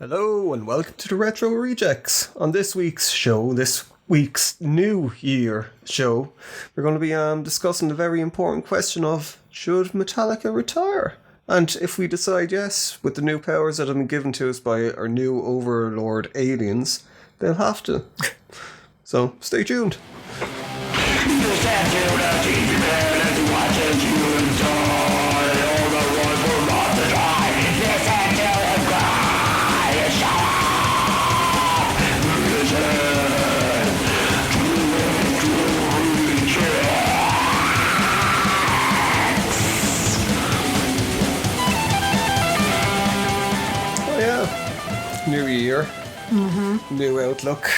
Hello and welcome to the Retro Rejects. On this week's New Year show, we're going to be discussing the very important question of should Metallica retire? And if we decide yes, with the new powers that have been given to us by our new overlord aliens, they'll have to. So stay tuned. New year, new outlook,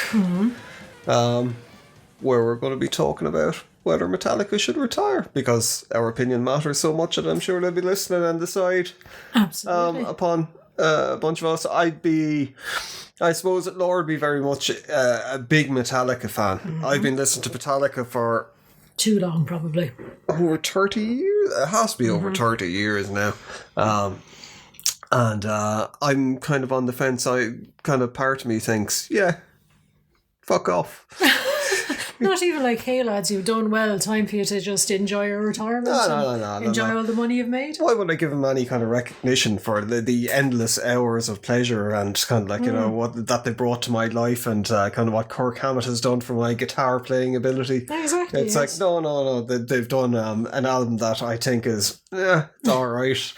where we're going to be talking about whether Metallica should retire, because our opinion matters so much that I'm sure they'll be listening and decide upon a bunch of us. I suppose that Laura would be very much a big Metallica fan. I've been listening to Metallica for too long, probably over 30 years. It has to be over 30 years now. And I'm kind of on the fence. Part of me thinks, yeah, fuck off. Not even like, hey lads, you've done well, time for you to just enjoy your retirement. No. Enjoy all the money you've made. Why would I give him any kind of recognition for the endless hours of pleasure and kind of like, you know, what that they brought to my life and kind of what Kirk Hammett has done for my guitar playing ability. Exactly. It's like, no. They've done an album that I think is, it's alright.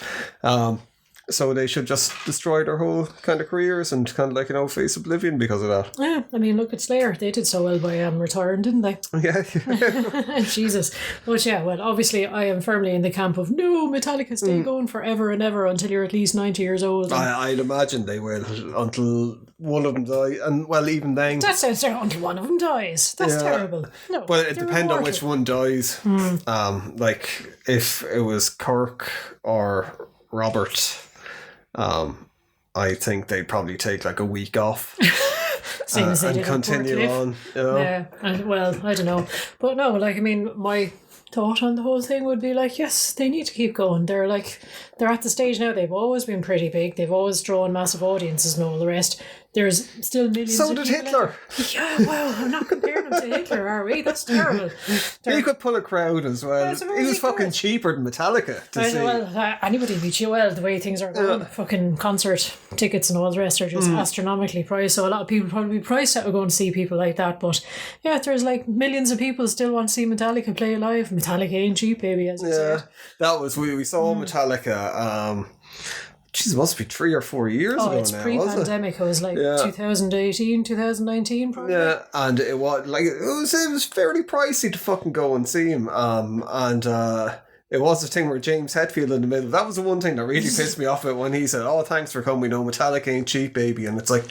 So they should just destroy their whole kind of careers and kind of like, you know, face oblivion because of that. Yeah, I mean, look at Slayer. They did so well by retiring, didn't they? Yeah. Jesus. But yeah, well, obviously I am firmly in the camp of no, Metallica stay going forever and ever until you're at least 90 years old. I'd imagine they will until one of them die. And well, even then... That sounds terrible. Until one of them dies. That's terrible. No, well, it depends on which one dies. Like, if it was Kirk or Robert... I think they'd probably take like a week off Same as they and did continue on. You know? Yeah, and well, I don't know. But no, like, I mean, my thought on the whole thing would be like, yes, they need to keep going. They're at the stage now, they've always been pretty big. They've always drawn massive audiences and all the rest. There's still millions so of did people. Hitler. Yeah, well, we're not comparing them to Hitler, are we? That's terrible. He could pull a crowd as well. Yeah, he was fucking cheaper than Metallica to see. Well, anybody would be too well the way things are going. Fucking concert tickets and all the rest are just astronomically priced. So a lot of people probably be priced out of going to see people like that. But yeah, there's like millions of people still want to see Metallica play live. Metallica ain't cheap, baby, as you said. That was we saw Metallica. Jeez, it must be 3 or 4 years ago now. It's pre-pandemic. It was like 2018, 2019 probably. Yeah, and it was fairly pricey to fucking go and see him. It was the thing where James Hetfield in the middle. That was the one thing that really pissed me off about when he said, "Oh, thanks for coming. We know Metallica ain't cheap, baby," and it's like,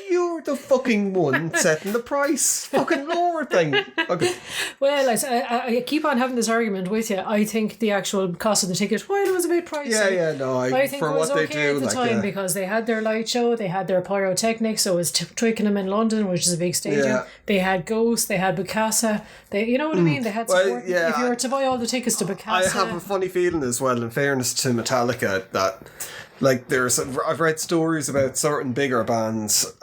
you're the fucking one setting the price. Fucking lower thing. Okay. Well, I keep on having this argument with you. I think the actual cost of the ticket, while it was a bit pricey. I think for it was what okay they do at the time because they had their light show, they had their pyrotechnics, so it was Twickenham in London, which is a big stadium. Yeah. They had Ghost, they had Bokassa. You know what I mean? They had support. If you were to buy all the tickets to Bokassa. I have a funny feeling as well, in fairness to Metallica, that like I've read stories about certain bigger bands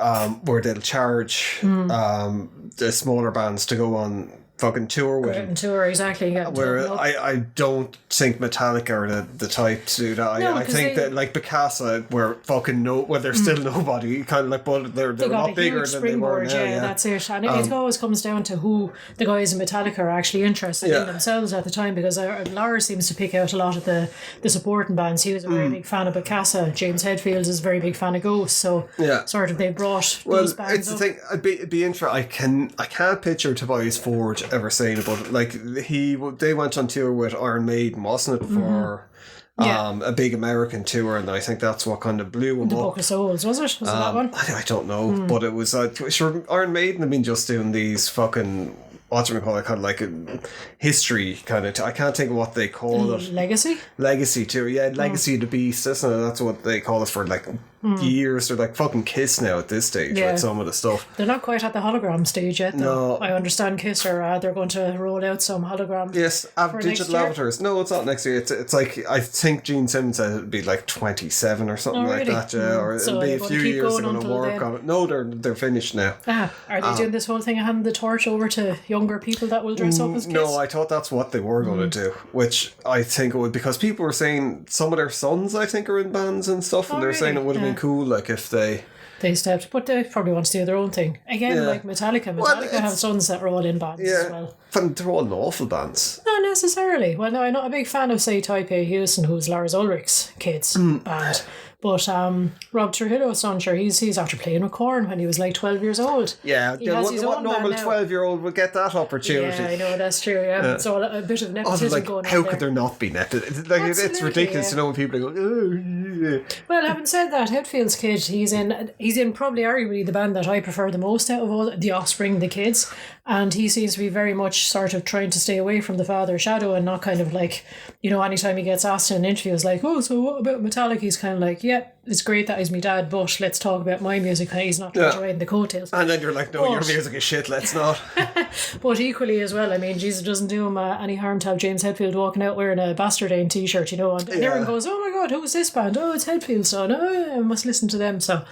where they'll charge the smaller bands to go on fucking tour with them. Tour, exactly. Where I don't think Metallica are the type to do that. I think that like Bokassa were fucking they're still nobody, kind of like, but they're a lot bigger than they were now. Yeah, that's it. And it always comes down to who the guys in Metallica are actually interested in themselves at the time, because Lars seems to pick out a lot of the supporting bands. He was a very big fan of Bokassa. James Hetfield is a very big fan of Ghost. So sort of they brought those bands it's the thing. It'd be interesting. I can't picture Tobias Forge ever saying about it. Like they went on tour with Iron Maiden, wasn't it, for a big American tour, and I think that's what kind of blew them up. The Book of Souls, was it? Was it that one? I don't know, but it was sure Iron Maiden have been just doing these fucking what do we call it, kind of like a history kind of, I can't think of what they call it. Legacy Tour, yeah, Legacy of the Beast, isn't it? That's what they call it for like years. They're like fucking Kiss now at this stage with some of the stuff. They're not quite at the hologram stage yet though. No. I understand Kiss are they're going to roll out some hologram. Yes, digital avatars. No, it's not next year. It's like, I think Gene Simmons said it'd be like 27 or something like that, yeah. Or so it'll be a few years they're going to work on it. No, they're finished now. Are they doing this whole thing of handing the torch over to younger people that will dress up as Kiss? No, I thought that's what they were going to do, which I think it would, because people were saying some of their sons, I think, are in bands and stuff, and they're saying it would have been cool, like, if they stepped, but they probably want to do their own thing again, like Metallica. Metallica have sons that are all in bands as well. But they're all in awful bands. Not necessarily. Well, no, I'm not a big fan of, say, Type A Houston, who's Lars Ulrich's kids band. But Rob Trujillo's son, sure, he's after playing with Korn when he was like 12 years old. Yeah, what normal 12-year-old would get that opportunity? Yeah, I know, that's true, yeah. So a bit of nepotism going on how could there not be nepotism? Like, it's ridiculous to know when people go, oh, yeah. Well, having said that, Hetfield's kid, he's in probably arguably the band that I prefer the most out of all the Offspring, the kids. And he seems to be very much sort of trying to stay away from the father's shadow and not kind of like, anytime he gets asked in an interview, it's like, oh, so what about Metallica? He's kind of like, yeah, it's great that he's my dad, but let's talk about my music. He's not riding the coattails. And then you're like, no, your music is shit, let's not. But equally as well, I mean, Jesus, doesn't do him any harm to have James Hetfield walking out wearing a Bastardane t-shirt, and everyone goes, oh my God, who's this band? Oh, it's Hetfield's son. Oh, I must listen to them, so...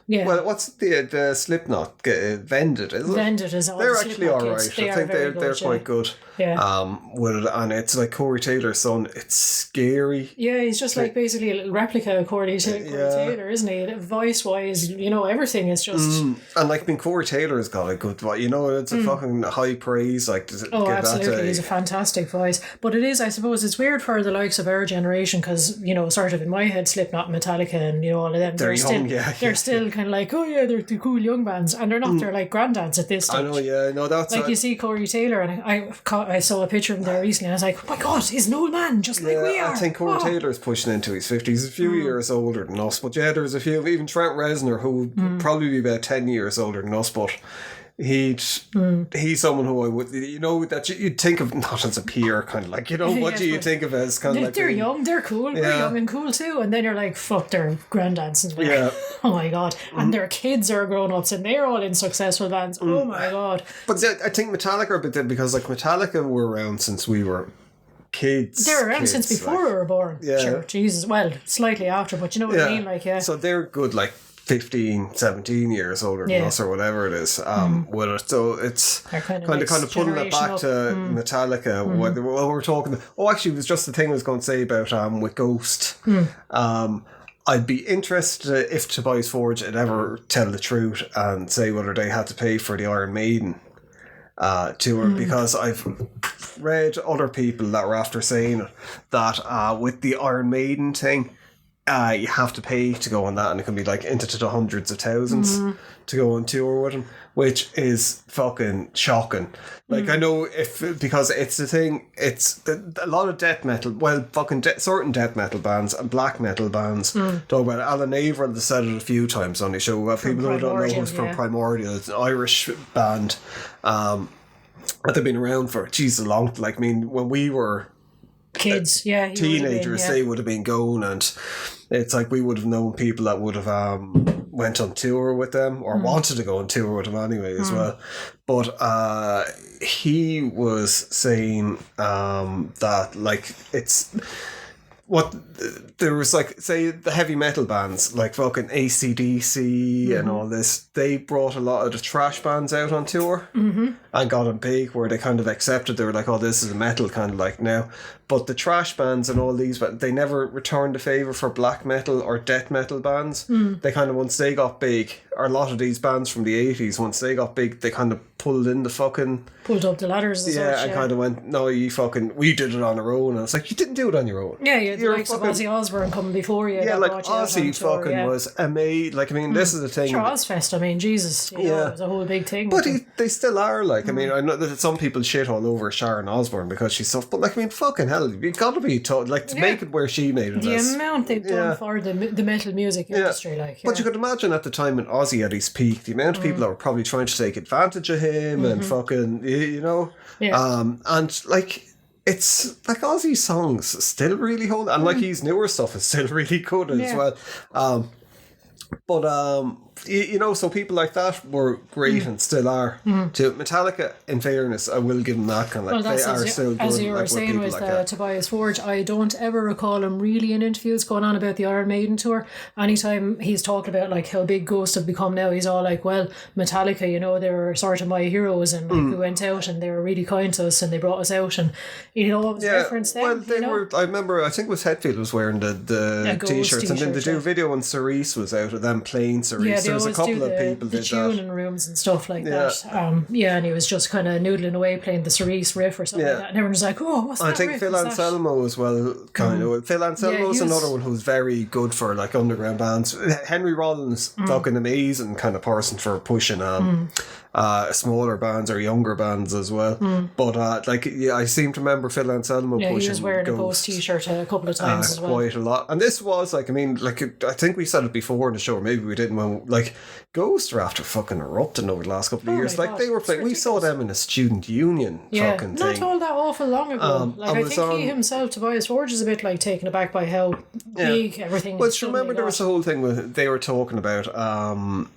Yeah. Well, what's the Slipknot Vended? Is it? Vended is all. They're actually all right. I think they're quite good. Yeah. With it, and it's like Corey Taylor's son. It's scary. Yeah, he's just like basically a little replica of Corey Taylor, isn't he? Voice wise, everything is just. And like, Corey Taylor's got a good voice. It's a fucking high praise. Like, does it give absolutely, that he's a fantastic voice. But it is, I suppose, it's weird for the likes of our generation because sort of in my head, Slipknot, Metallica, and all of them. They're young, They're still kind of like, oh yeah, they're the cool young bands, and they're not. They're like granddads at this stage. I know, yeah, no, that's like you see Corey Taylor, and I saw a picture of him there recently, and I was like, oh my God, he's an old man, just like we are. I think Corey Taylor's pushing into his 50s. He's a few years older than us, but yeah, there's a few. Even Trent Reznor, who would probably be about 10 years older than us, but he's someone who I would, that you'd think of not as a peer, kind of like, what do you think of as kind of like... They're young, they're cool, we're young and cool too, and then you're like, fuck, they're granddads and like, oh my God, and their kids are grown-ups and they're all in successful bands, oh my God. But I think Metallica are a bit different because like Metallica were around since we were kids. They were around since before we were born. Yeah. Sure, Jesus, well, slightly after, but you know what I mean, like, yeah. So they're good, like 15, 17 years older than us or whatever it is with it. So it's kind of putting it back to Metallica. What we're talking about. Oh, actually, it was just the thing I was going to say about with Ghost. I'd be interested if Tobias Forge would ever tell the truth and say whether they had to pay for the Iron Maiden tour, because I've read other people that were after saying that with the Iron Maiden thing, you have to pay to go on that, and it can be like into the hundreds of thousands to go on tour with them, which is fucking shocking. Like, I know because it's the thing, a lot of death metal, certain death metal bands and black metal bands talk about it. Alan Averill has said it a few times on the show. People who don't know who's from Primordial, it's an Irish band that they've been around for, a long, like, I mean, when we were kids, teenagers, they would have been going, and it's like we would have known people that would have went on tour with them or wanted to go on tour with them anyway as well. But he was saying that like it's what there was, like, say the heavy metal bands like fucking AC/DC and all this, they brought a lot of the trash bands out on tour and got them big, where they kind of accepted, they were like, oh, this is a metal kind of like now. But the trash bands and all these, but they never returned the favour for black metal or death metal bands. They kind of, once they got big, or a lot of these bands from the 80s, once they got big, they kind of pulled up the ladders and kind of went, no, we did it on our own. And it's like, you didn't do it on your own. Yeah, the likes of Ozzy Osbourne coming before you. Yeah, like Ozzy was amazing. Like, I mean, this is the thing. Sure, Ozfest, I mean, Jesus, it was a whole big thing. But they still are, like, I mean, I know that some people shit all over Sharon Osbourne because she's tough, but like, I mean, fucking hell, you gotta be tough, like, to make it where she made it. The amount they've done for the metal music industry, like. But you could imagine at the time when Ozzy at his peak, the amount of people that were probably trying to take advantage of him him and fucking, you know? Yeah. And like, it's like Ozzy songs still really hold, and like his newer stuff is still really good as well. But you know, so people like that were great and still are. To Metallica, in fairness, I will give them that kind of like they are still good. As you were like, saying with Tobias Forge, I don't ever recall him really in interviews going on about the Iron Maiden tour. Anytime he's talking about like how big Ghost have become now, he's all like, well, Metallica, you know, they were sort of my heroes, and like, we went out and they were really kind to us and they brought us out, and you know, it was a reference then. Well, they were. I remember. I think it was Hetfield was wearing the t-shirts, and then they do a video when Cerise was out of them playing Cerise. Yeah, there was a couple of people the did tuning that. rooms and stuff like that. And he was just kind of noodling away playing the Cerise riff or something like that, and everyone was like, "Oh, what's that?" I think riff? Phil Anselmo as well, kind of. Phil Anselmo is another one who's very good for like underground bands. Henry Rollins, fucking amazing kind of person for pushing smaller bands or younger bands as well. But like, I seem to remember Phil Anselmo pushing. He was wearing a Ghost t-shirt a couple of times as well. Quite a lot, and this was like, I mean, like I think we said it before in the show, or maybe we didn't. When like Ghost are after fucking erupting over the last couple of years. Like they were playing. We saw them in a student union fucking thing. Not all that awful long ago. I think he himself, Tobias Forge, is a bit like taken aback by how big everything. Well, remember there was a whole thing with they were talking about.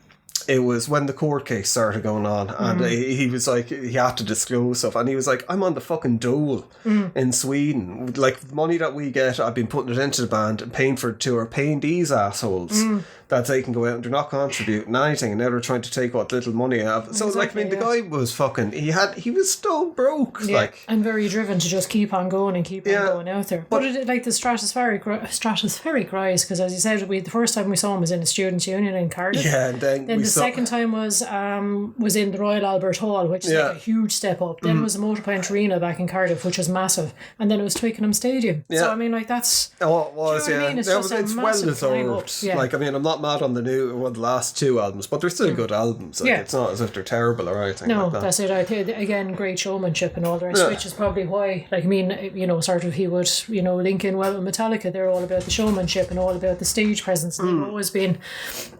It was when the court case started going on, and he was like, he had to disclose stuff, and he was like, I'm on the fucking dole in Sweden. Like, the money that we get, I've been putting it into the band and paying for the tour, paying these assholes that they can go out and they're not contributing anything, and now they're trying to take what little money I have. So, like, I mean, the guy was fucking, he was stone broke. Yeah, like, and very driven to just keep on going and keep on going out there. But it, like the stratospheric rise, because as you said, the first time we saw him was in the Students' Union in Cardiff. Yeah, and then the second time was in the Royal Albert Hall, which is like a huge step up. Then was the Motorpoint Arena back in Cardiff, which was massive, and then it was Twickenham Stadium. Yeah. So I mean, like that's. Oh, it was. You know what I mean? It's well deserved. Yeah. Like, I mean, I'm not mad on the the last two albums, but they're still good albums. Like, it's not as if they're terrible or anything. No, like that. That's it. I think again, great showmanship and all the rest, which is probably why. Like, I mean, you know, sort of he would, you know, link in well with Metallica. They're all about the showmanship and all about the stage presence. And they've always been,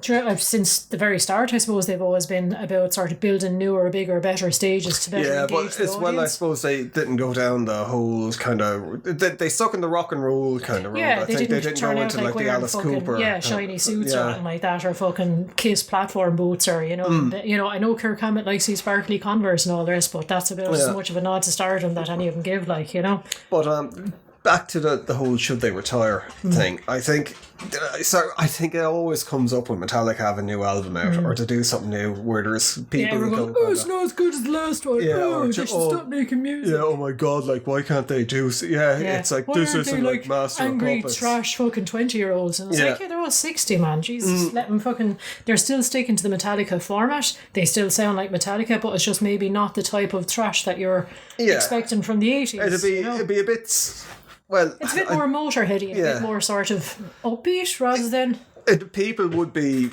since the very start, I suppose, they've always been about sort of building newer, bigger, better stages to better engage but the as well, I suppose they didn't go down the whole kind of. They stuck in the rock and roll kind of road. Yeah, I think they didn't turn go out into like the Alice fucking, Cooper. shiny suits or anything like that, or fucking Kiss platform boots, or you know, I know Kirk Hammett likes these sparkly Converse and all the rest, but that's about as much of a nod to stardom that any of them give, like, you know. But back to the whole should they retire thing. I think it always comes up when Metallica have a new album out or to do something new where there's people who go, it's not as good as the last one. They should stop making music. Yeah, oh my god, like why can't they do it's like, why this aren't isn't they, like Master of angry Puppets. trash fucking 20-year-olds, and it's like, they're all 60, man, Jesus, let them fucking, they're still sticking to the Metallica format, they still sound like Metallica, but it's just maybe not the type of trash that you're expecting from the 80s. It'd be a bit. Well, it's a bit more Motorheady, a bit more sort of upbeat rather than. People would be,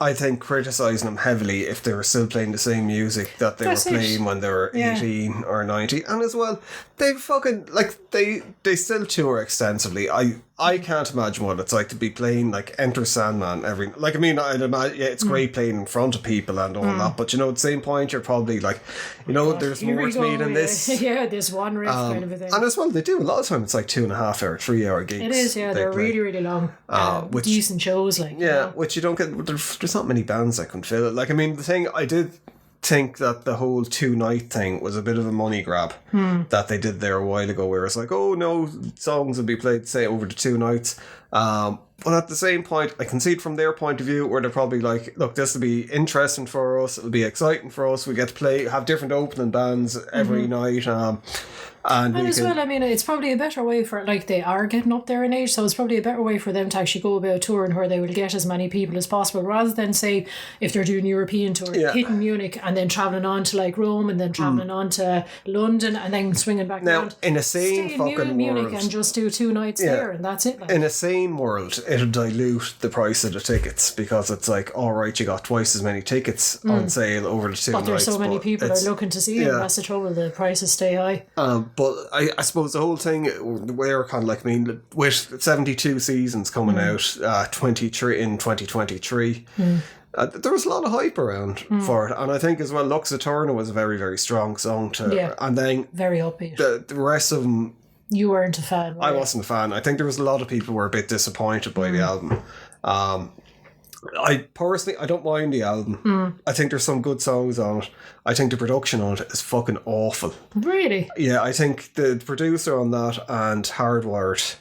I think, criticising them heavily if they were still playing the same music that they were playing when they were 18 or 90. And as well, they fucking, like, they still tour extensively. I can't imagine what it's like to be playing like Enter Sandman every. Like, I mean, I'd imagine it's great playing in front of people and all that, but you know, at the same point, you're probably like, you know, there's more to me than this. This one riff kind of a thing. And as well, they do a lot of time. It's like 2.5 hour, 3 hour gigs. It is, they're really, really long. With decent shows, like which you don't get. There's not many bands that can fill it. Like, I mean, the thing I did think that the whole 2-night thing was a bit of a money grab that they did there a while ago, where it's like, oh no, songs will be played, say, over the 2 nights. But at the same point, I can see it from their point of view, where they're probably like, look, this will be interesting for us, it'll be exciting for us, we get to have different opening bands every night. And as well, I mean, it's probably a better way for, like, they are getting up there in age, so it's probably a better way for them to actually go about touring where they will get as many people as possible, rather than, say, if they're doing European tour, hitting Munich and then travelling on to, like, Rome and then travelling on to London and then swinging back around. In a sane fucking Munich world, and just do 2 nights there and that's it. Like. In a sane world, it'll dilute the price of the tickets, because it's like, alright, you got twice as many tickets on sale over the 2 nights. But there's so many people are looking to see them, that's the trouble, the prices stay high. but I suppose the whole thing, we're kind of like, I mean, with 72 seasons coming out 23 in 2023, there was a lot of hype around for it. And I think as well, Lux Eterna was a very, very strong song too. And then very upbeat. The rest of them... You weren't a fan, I wasn't a fan. I think there was a lot of people who were a bit disappointed by the album. I personally, I don't mind the album. I think there's some good songs on it. I think the production on it is fucking awful. Really? Yeah, I think the producer on that and Hardwired,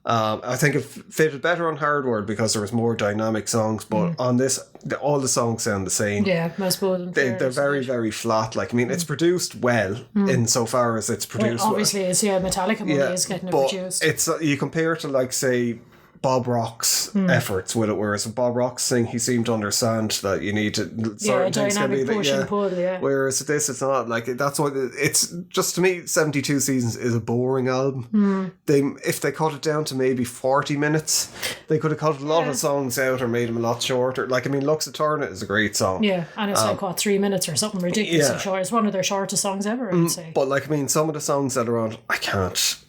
I think it fitted better on Hardwired because there was more dynamic songs, but on this, all the songs sound the same. Yeah, I suppose. They're very, very flat. Like, I mean, it's produced well insofar as it's produced obviously, well. it's, Metallica money is getting it produced. It's, you compare it to, like, say, Bob Rock's efforts with it, whereas with Bob Rock's thing, he seemed to understand that you need to certain things can be push and pull, whereas this, it's not like that's what it's just. To me, 72 Seasons is a boring album. If they cut it down to maybe 40 minutes, they could have cut a lot of songs out or made them a lot shorter. Like, I mean, Lux Eterna is a great song, and it's like what, 3 minutes or something ridiculously short. It's one of their shortest songs ever, I would say. But like, I mean, some of the songs that are on, I can't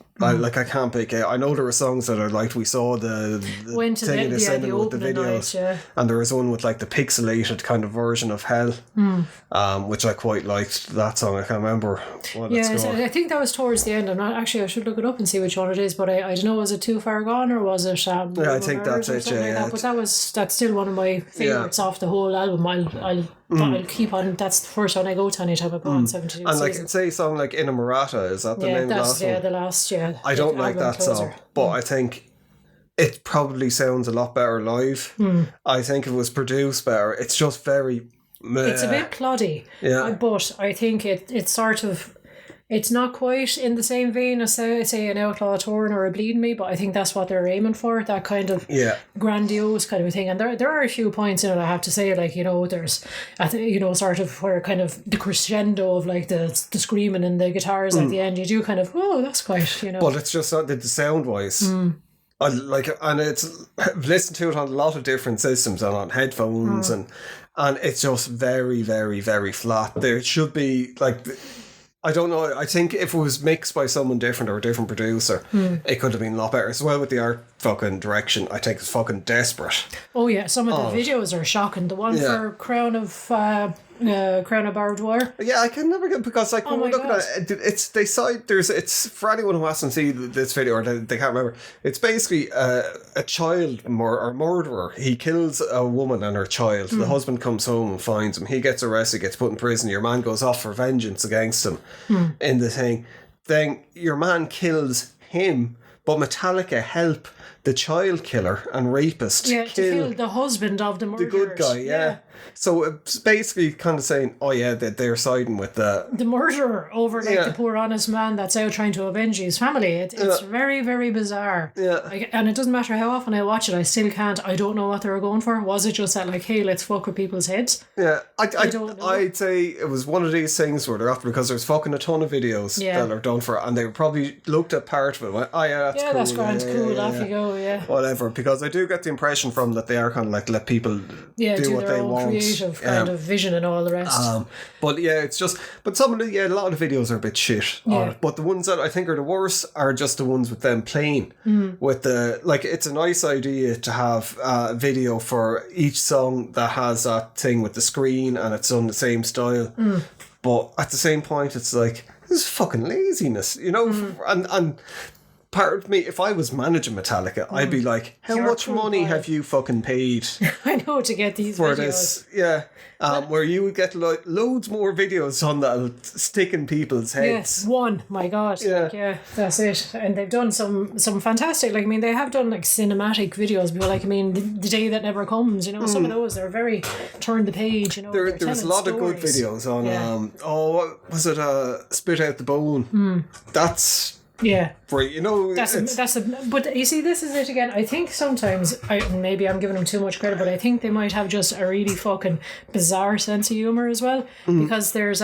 pick out. I know there were songs that are like, we saw the thing they sent with the videos, and there was one with like the pixelated kind of version of Hell, which I quite liked. That song, I can't remember what it's called. I think that was towards the end. I'm not actually. I should look it up and see which one it is. But I don't know. Was it Too Far Gone or was it? I think that's it. Yeah, but that's still one of my favorites off the whole album. I'll keep on. That's the first one I go to anytime I go on 72 And like, say a song like Inamorata, is that the name of the last one? The last, I don't like that song, but I think it probably sounds a lot better live. I think if it was produced better, it's just very meh. It's a bit ploddy, but I think it's sort of... It's not quite in the same vein as, say, an Outlaw Torn or a Bleed Me, but I think that's what they're aiming for, that kind of grandiose kind of a thing. And there are a few points in it, I have to say, like, there's, sort of where kind of the crescendo of, like, the screaming and the guitars at the end, you do kind of, that's quite, But it's just not the sound-wise. I like, and I've listened to it on a lot of different systems and on headphones, and it's just very, very, very flat. There should be, like... I don't know. I think if it was mixed by someone different or a different producer, it could have been a lot better. As well with the art fucking direction, I think it's fucking desperate. Oh yeah, some of the videos are shocking. The one for Crown of Barbed Wire. Yeah, I can never get, because like when we're looking at it, it's for anyone who hasn't seen this video or they can't remember. It's basically a child murderer. He kills a woman and her child. The husband comes home and finds him. He gets arrested, gets put in prison. Your man goes off for vengeance against him in the thing. Then your man kills him, but Metallica help the child killer and rapist kill the husband of the murderer. The good guy, So it's basically kind of saying, that they're siding with the murderer over the poor honest man that's out trying to avenge his family. It's very, very bizarre. And it doesn't matter how often I watch it, I still can't. I don't know what they were going for. Was it just that, like, hey, let's fuck with people's heads? Yeah, I don't know. I'd say it was one of these things where they're after, because there's fucking a ton of videos that are done for it, and they probably looked at part of it and went, that's cool. That's grand, cool, off you go, whatever, because I do get the impression from that they are kind of like, let people do what they want, creative kind of vision and all the rest. But it's just, but some of the a lot of videos are a bit shit on it, but the ones that I think are the worst are just the ones with them playing with the, like, it's a nice idea to have a video for each song that has that thing with the screen and it's on the same style, but at the same point it's like, this is fucking laziness, and part of me, if I was managing Metallica, I'd be like, how much money have you fucking paid I know, to get these for videos. this? Where you would get loads more videos on that stick in people's heads. My God. That's it. And they've done some fantastic, like, I mean, they have done like cinematic videos, but like, I mean, the Day That Never Comes, some of those, they're very turn the page, There's a lot of good videos on, what was it, Spit Out the Bone. That's... right, but you see, this is it again. I think sometimes, maybe I'm giving them too much credit, but I think they might have just a really fucking bizarre sense of humor as well, because there's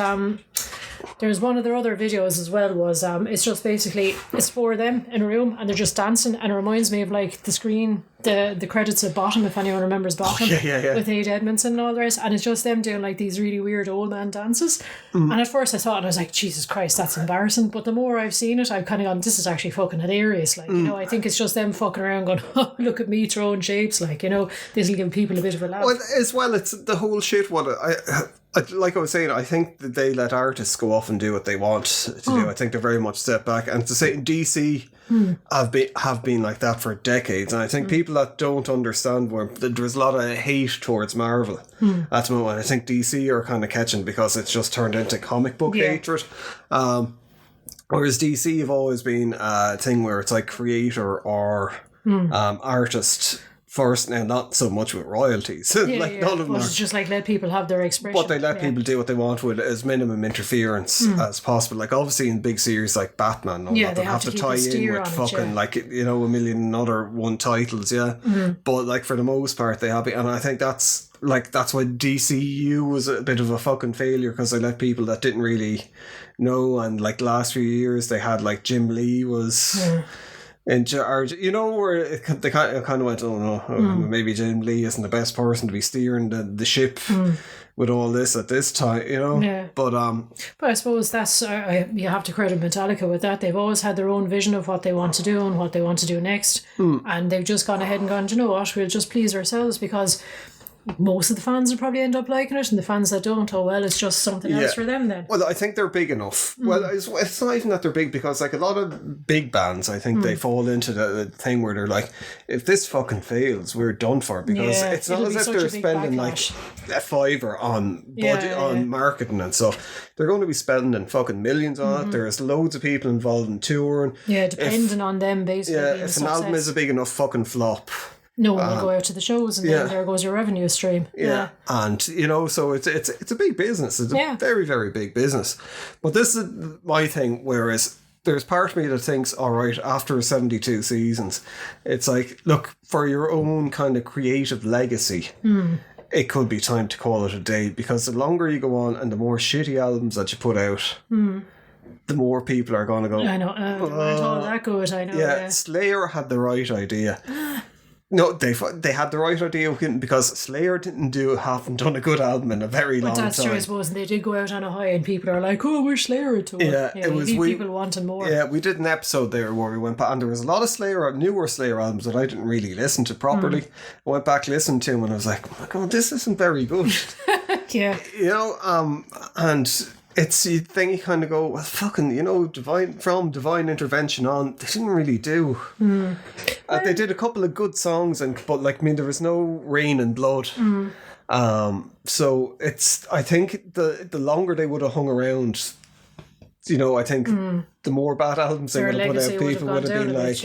there's one of their other videos as well was it's just basically it's four of them in a room and they're just dancing, and it reminds me of like the screen, the credits at bottom, if anyone remembers bottom, with Aid Edmondson and all the rest, and it's just them doing like these really weird old man dances. And at first I thought, and I was like, Jesus Christ, that's embarrassing. But the more I've seen it, I've kind of gone, this is actually fucking hilarious. Like, you know, I think it's just them fucking around going, oh, look at me throwing shapes. Like, you know, this will give people a bit of a laugh. Well, as well, it's the whole shit. What like I was saying, I think that they let artists go off and do what they want to do. I think they're very much set back. And to say DC have been like that for decades. And I think people that don't understand where there's a lot of hate towards Marvel at the moment. I think DC are kind of catching because it's just turned into comic book hatred. Whereas DC have always been a thing where it's like creator or artist first, now not so much with royalties. Like none of them it's just like let people have their expression. But they let people do what they want with as minimum interference as possible. Like obviously in big series like Batman, they have to tie in with fucking like, you know, a million other one titles, But like for the most part they have it, and I think that's why DCU was a bit of a fucking failure, because they let people that didn't really know, and like last few years they had like Jim Lee was in charge, you know, where they kind of went, oh no, maybe Jim Lee isn't the best person to be steering the ship with all this at this time, you know. But I suppose that's you have to credit Metallica with that. They've always had their own vision of what they want to do and what they want to do next, and they've just gone ahead and gone, you know what, we'll just please ourselves, because most of the fans will probably end up liking it, and the fans that don't, oh well, it's just something else for them then. Well, I think they're big enough. Well, it's not even that they're big, because like a lot of big bands, I think they fall into the thing where they're like, if this fucking fails, we're done for, because it's not as if they're spending like a $5 on budget on marketing and stuff. They're going to be spending fucking millions on it. There's loads of people involved in touring. Depending on them basically. If an album is a big enough fucking flop, no one will go out to the shows, and then there goes your revenue stream. And you know, so it's a big business. It's a very, very big business. But this is my thing. Whereas there's part of me that thinks, all right, after 72 seasons, it's like, look, for your own kind of creative legacy, it could be time to call it a day, because the longer you go on and the more shitty albums that you put out, the more people are going to go, I know, aren't all that good, I know. Yeah, Slayer had the right idea. No, they had the right idea, because Slayer haven't done a good album in a very long time. But that's true, I suppose, and they did go out on a high, and people are like, oh, wish Slayer had told. It was people wanting more. Yeah, we did an episode there where we went back, and there was a lot of newer Slayer albums that I didn't really listen to properly. I went back, listened to them, and I was like, oh my God, this isn't very good. You know, and it's the thing, you kind of go, well, fucking, you know, Divine Intervention on, they didn't really do. They did a couple of good songs, but like, I mean, there was no Rain and Blood. So I think the longer they would have hung around, you know, I think the more bad albums they would have put out, people would have been like.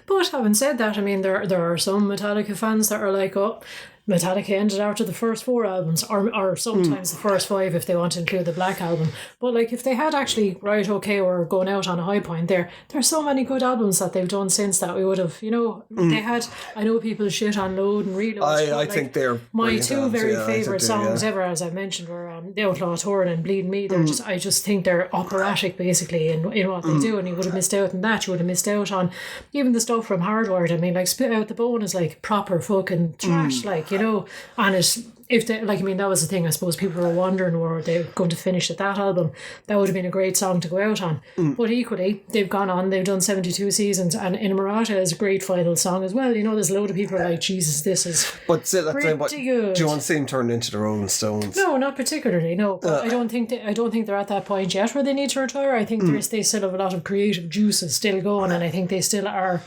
But having said that, I mean, there are some Metallica fans that are like, oh, Metallica ended after the first 4 albums, or sometimes the first 5 if they want to include the Black Album. But like, if they had actually, right, okay, we're going out on a high point there's so many good albums that they've done since that we would have, you know, they had, I know people shit on Load and Reload. I think they're my 2 very favourite songs ever, as I mentioned, were The Outlaw Tour and Bleed Me. They're I just think they're operatic basically in what they do, and you would have missed out on that. You would have missed out on even the stuff from Hardwired. I mean, like, Spit Out the Bone is like proper fucking trash, like, you know, and it's, if they, like, I mean, that was the thing, I suppose people were wondering, were they going to finish at that album? That would have been a great song to go out on. But equally, they've gone on, they've done 72 seasons, and Inamorata is a great final song as well. You know, there's a load of people like, Jesus, this is pretty good. Do you want to see them turn into the Rolling Stones? No, not particularly, no. But I don't think they're at that point yet where they need to retire. I think they still have a lot of creative juices still going, and I think they still are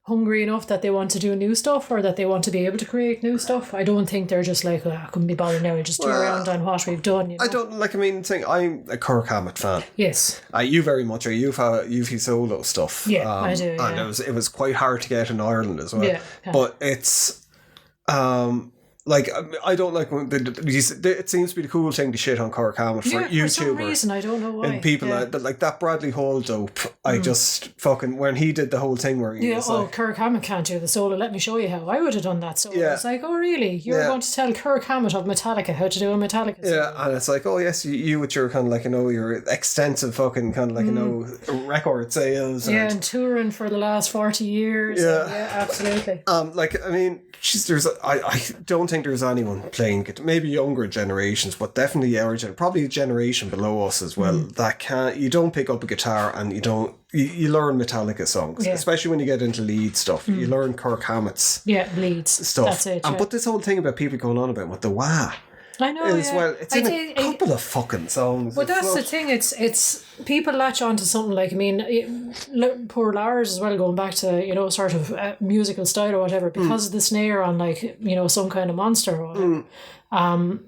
hungry enough that they want to do new stuff, or that they want to be able to create new stuff. I don't think they're just like, I couldn't be bothered now, just do around on what we've done, you know? I don't, like, I mean, I'm a Kirk Hammett fan. Yes. You very much are. You've his solo stuff. Yeah, I do, and it was quite hard to get in Ireland as well. Yeah. But it's like, I don't like when it seems to be the cool thing to shit on Kirk Hammett for YouTubers. For some reason, I don't know why. And people like that Bradley Hall dope. I just fucking, when he did the whole thing where he was like, Kirk Hammett can't do the solo. Let me show you how. I would have done that solo. It's like, oh really? You're going to tell Kirk Hammett of Metallica how to do a Metallica solo? Yeah, and it's like, oh yes, you with your kind of like, you know, your extensive fucking kind of like, you know, record sales. And touring for the last 40 years. Yeah, absolutely. Like, I mean, I don't think there's anyone playing it. Maybe younger generations, but definitely our probably a generation below us as well. That you don't pick up a guitar and you learn Metallica songs, especially when you get into lead stuff. You learn Kirk Hammett's leads stuff. That's it. But this whole thing about people going on about what the wah. I know. Well, it's in a couple of fucking songs. But that's the thing. It's people latch on to something like, I mean, poor Lars as well, going back to, you know, sort of musical style or whatever, because of the snare on, like, you know, Some Kind of Monster or whatever.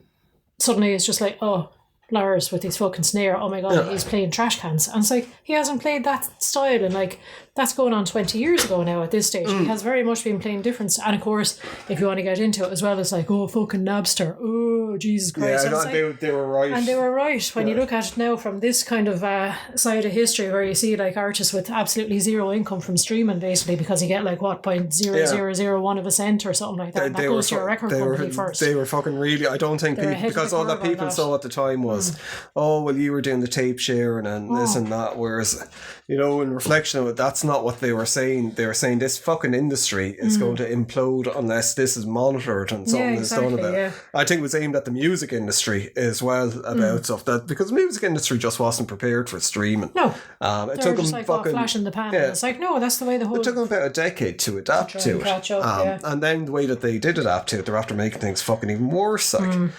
Suddenly it's just like, oh, Lars with his fucking snare, oh my god, he's playing Trash Cans. And it's like, he hasn't played that style, and like, that's going on 20 years ago now at this stage. He has very much been playing different. And of course, if you want to get into it as well, it's like, oh, fucking Napster, oh, Jesus Christ. Yeah, they were right. And they were right. When you look at it now from this kind of side of history, where you see like artists with absolutely zero income from streaming, basically, because you get like, what, 0.0001 of a cent or something like that. And that goes to your record company first. They were fucking really, I don't think people, because all that people saw at the time was, oh, well, you were doing the tape sharing and this and that, whereas, you know, in reflection of it, that's not what they were saying. They were saying this fucking industry is going to implode unless this is monitored and something is done about it. I think it was aimed at the music industry as well about stuff, that because the music industry just wasn't prepared for streaming. No. It took them just like, fucking flash in the pan. Yeah. It's like, no, that's the way the whole... It took them about a decade to adapt to it. Catch up, and then the way that they did adapt to it, they're after making things fucking even worse. Like,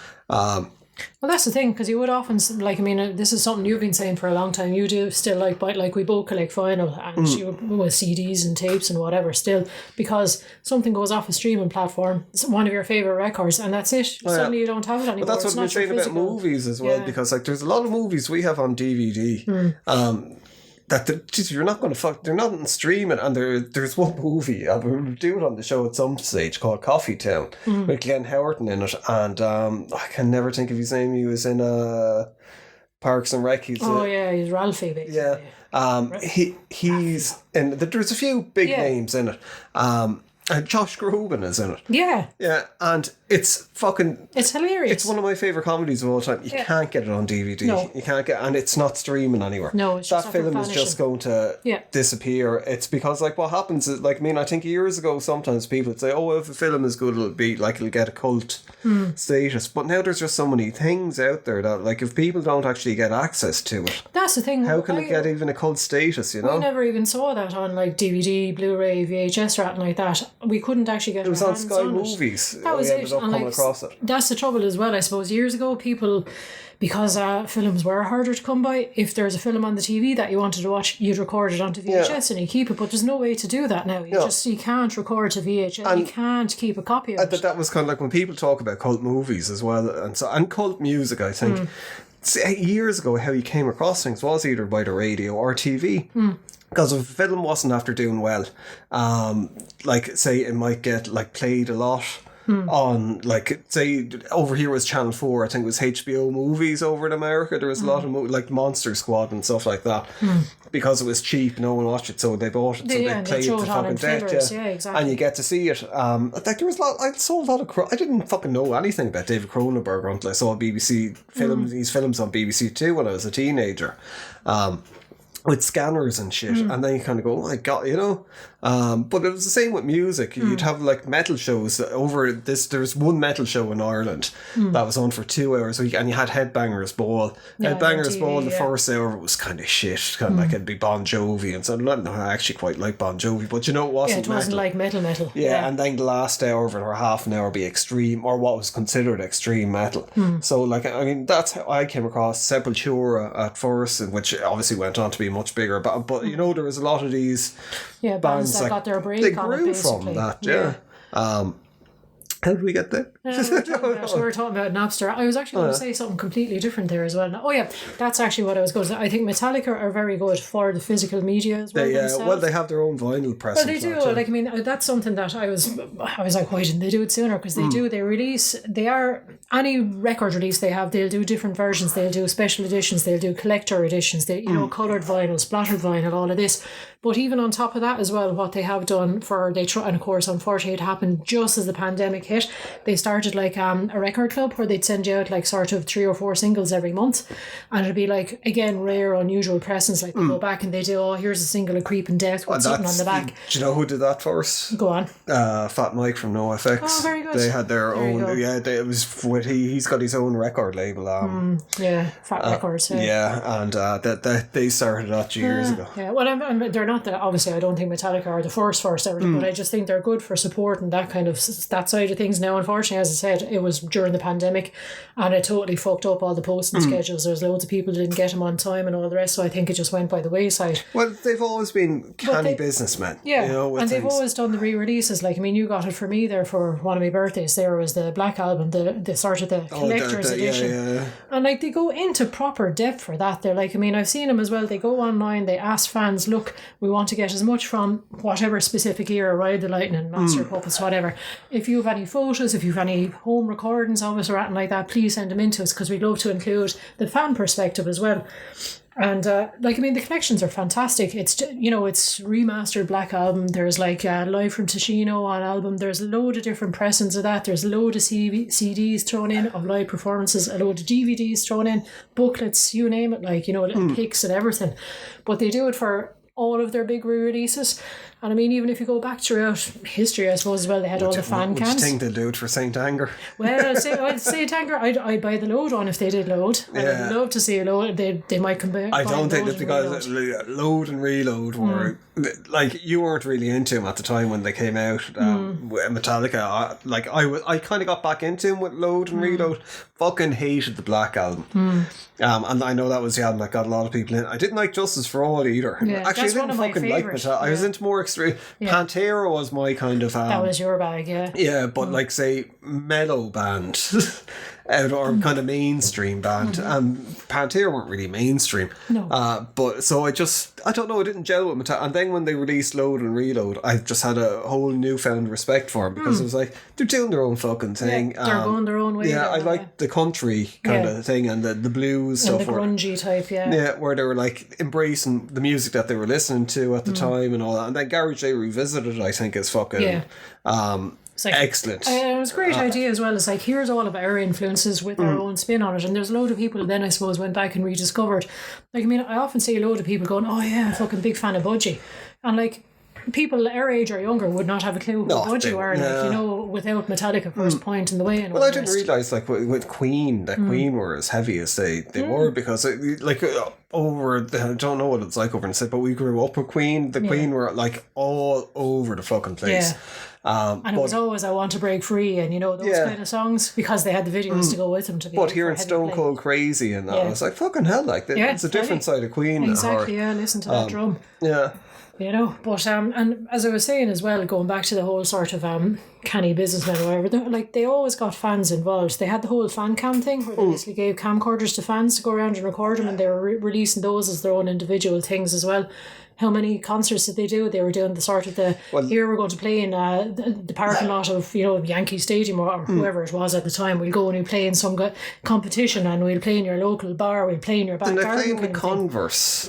well, that's the thing, because you would often, like, I mean, this is something you've been saying for a long time. You do still like we both collect vinyl and you with CDs and tapes and whatever still, because something goes off a streaming platform, it's one of your favourite records, and that's it. Suddenly you don't have it anymore. But that's what we're saying about movies as well, because like there's a lot of movies we have on DVD. That you're not going to they're not in streaming, and there's one movie we'll do it on the show at some stage called Coffee Town with Glenn Howerton in it, and I can never think of his name. He was in Parks and Rec. He's Ralphie basically. He's in. There's a few big names in it. And Josh Groban is in it. Yeah, and it's hilarious. It's one of my favourite comedies of all time. You can't get it on DVD. No. You can't get, and it's not streaming anywhere. No, it's that film is just going to disappear. It's because like what happens is, like, I mean, I think years ago sometimes people would say, oh, if a film is good, it'll get a cult status. But now there's just so many things out there that, like, if people don't actually get access to it, that's the thing. How can it get even a cult status? You know, we never even saw that on like DVD, Blu-ray, VHS, or anything like that. We couldn't actually get it. It was on Sky Movies. That was it. Coming across it. That's the trouble as well, I suppose. Years ago, people, because films were harder to come by, if there's a film on the TV that you wanted to watch, you'd record it onto VHS and you keep it. But there's no way to do that now. You can't record to VHS. And you can't keep a copy of it. That was kind of like when people talk about cult movies as well, and cult music, I think. Years ago, how you came across things was either by the radio or TV. Because if a film wasn't after doing well, like, say, it might get like played a lot on, like, say, over here was Channel 4, I think it was HBO Movies over in America. There was a lot of like Monster Squad and stuff like that. Because it was cheap, no one watched it, so they bought it, so they played it to fucking death. Exactly. And you get to see it. Like, there was I saw a lot of I didn't fucking know anything about David Cronenberg until I saw BBC films, these films on BBC Two when I was a teenager. With scanners and shit, and then you kind of go, oh my god, you know. But it was the same with music. You'd have like metal shows over this. There's one metal show in Ireland that was on for 2 hours a week, and you had Headbangers Ball. Headbangers Ball, the first hour was kind of shit, kind of like it'd be Bon Jovi and so. No, I actually quite like Bon Jovi, but you know it wasn't. It wasn't like metal. Yeah, and then the last hour of it or half an hour be extreme, or what was considered extreme metal. So like, I mean, that's how I came across Sepultura at first, which obviously went on to be much bigger. But you know, there was a lot of these bands that got their break. They grew from that, How did we get there? We were talking about Napster. I was actually going to say something completely different there as well. Oh yeah, that's actually what I was going to say. I think Metallica are very good for the physical media as well. Well, they have their own vinyl press. Well, they do. Like, I mean, that's something that I was like, why didn't they do it sooner? Because they do. They release. They are any record release they have. They'll do different versions. They'll do special editions. They'll do collector editions. They, coloured vinyl, splattered vinyl, all of this. But even on top of that as well, what they have done and of course, unfortunately, it happened just as the pandemic hit. They started like a record club where they'd send you out like sort of 3 or 4 singles every month, and it'd be like, again, rare, unusual pressings. Like they go back and they do, oh, here's a single of Creep and Death with something on the back. Do you know who did that for us? Go on. Fat Mike from NoFX. Oh, very good. They had their own. Yeah, it was with he's got his own record label. Fat Records. And they started that years ago. Yeah, well, they're not that. Obviously, I don't think Metallica are the first ever, but I just think they're good for support and that kind of that side of things. Now, unfortunately, as I said, it was during the pandemic, and it totally fucked up all the posting schedules. There's loads of people who didn't get them on time and all the rest. So I think it just went by the wayside. Well, they've always been canny businessmen. Yeah, and they've always done the re-releases. Like, I mean, you got it for me there for one of my birthdays. There was the Black Album, the sort of the collector's edition, and like they go into proper depth for that. They're like, I mean, I've seen them as well. They go online, they ask fans, look, we want to get as much from whatever specific era, Ride the Lightning, Master Puppets, whatever. If you have any photos, if you have any home recordings of it or anything like that, please send them in to us, because we'd love to include the fan perspective as well. And like, I mean, the collections are fantastic. It's, it's remastered Black Album. There's like Live from Ticino on album. There's a load of different pressings of that. There's a load of CDs thrown in of live performances, a load of DVDs thrown in, booklets, you name it, like, and pics and everything. But they do it for all of their big re-releases. And I mean, even if you go back throughout history, I suppose as well, they had all the fan cams. Would you think they'll do it for St. Anger? Well, St. Anger, I'd buy the load one if they did load. I'd love to see a load. They might come back. I don't think that, because load and reload were like, you weren't really into them at the time when they came out. Metallica, I kind of got back into them with load and reload. Fucking hated the Black Album. And I know that was the album that got a lot of people in. I didn't like Justice for All either. Yeah, actually, I didn't fucking like Metallica. I was into more extreme. Pantera was my kind of. That was your bag, yeah. Yeah, but like, say, metal band. Or kind of mainstream band. Pantera weren't really mainstream. No. But so I don't know, I didn't gel with Metallica. And then when they released Load and Reload, I just had a whole newfound respect for them, because it was like, they're doing their own fucking thing. Yeah, they're going their own way. Yeah, I like the country kind of thing, and the blues stuff. And the grungy type, Yeah, where they were like embracing the music that they were listening to at the time and all that. And then Garage Day Revisited, I think, is fucking... It's like, excellent. It was a great idea as well. It's like, here's all of our influences with our own spin on it. And there's a load of people then, I suppose, went back and rediscovered. Like, I mean, I often see a load of people going, oh yeah, I'm a fucking big fan of Budgie. And like, people our age or younger would not have a clue who Budgie were, like, without Metallica first point in the way. And well, I didn't realise, like, with Queen, that Queen were as heavy as they were, because, I don't know what it's like over in the States, but we grew up with Queen. The Queen were, like, all over the fucking place. Yeah. And it was always I Want to Break Free and those kind of songs, because they had the videos to go with them. But hearing Stone Cold Crazy and that, I was like, fucking hell, like, it's a different side of Queen. Exactly, listen to that drum. Yeah. But and as I was saying as well, going back to the whole sort of canny businessmen or whatever, they always got fans involved. They had the whole fan cam thing where they basically gave camcorders to fans to go around and record them, and they were releasing those as their own individual things as well. How many concerts did they do? They were doing the sort of here we're going to play in the parking lot of Yankee Stadium or whoever it was at the time. We'll go and we'll play in some competition, and we'll play in your local bar. We'll play in your backyard. And they played with Converse.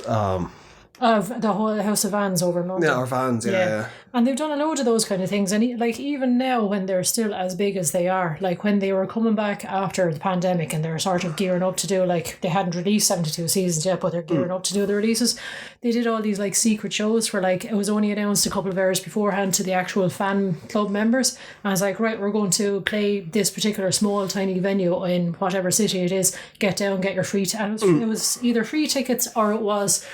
Of the whole House of Vans over in London. Yeah, our Vans, yeah. And they've done a load of those kind of things. And like, even now, when they're still as big as they are, like when they were coming back after the pandemic and they're sort of gearing up to do, like, they hadn't released 72 seasons yet, but they're gearing up to do the releases. They did all these like secret shows where, like, it was only announced a couple of hours beforehand to the actual fan club members. And I was like, right, we're going to play this particular small tiny venue in whatever city it is. Get down, get your free it was either free tickets or it was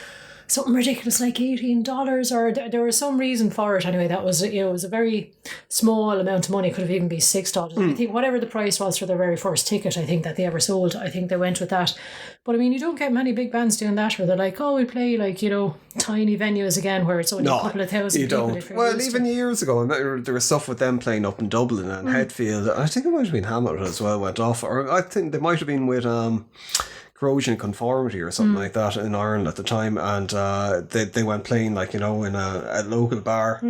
something ridiculous like $18, or there was some reason for it anyway. That was, it was a very small amount of money. Could have even been $6. I think whatever the price was for their very first ticket, I think that they ever sold, I think they went with that. But I mean, you don't get many big bands doing that where they're like, oh, we play like, tiny venues again where it's only a couple of thousand people. Well, even years ago, I remember there was stuff with them playing up in Dublin and Hetfield. I think it might have been Hamilton as well went off, or I think they might have been with Corrosion and Conformity or something like that in Ireland at the time, and they went playing like in a local bar,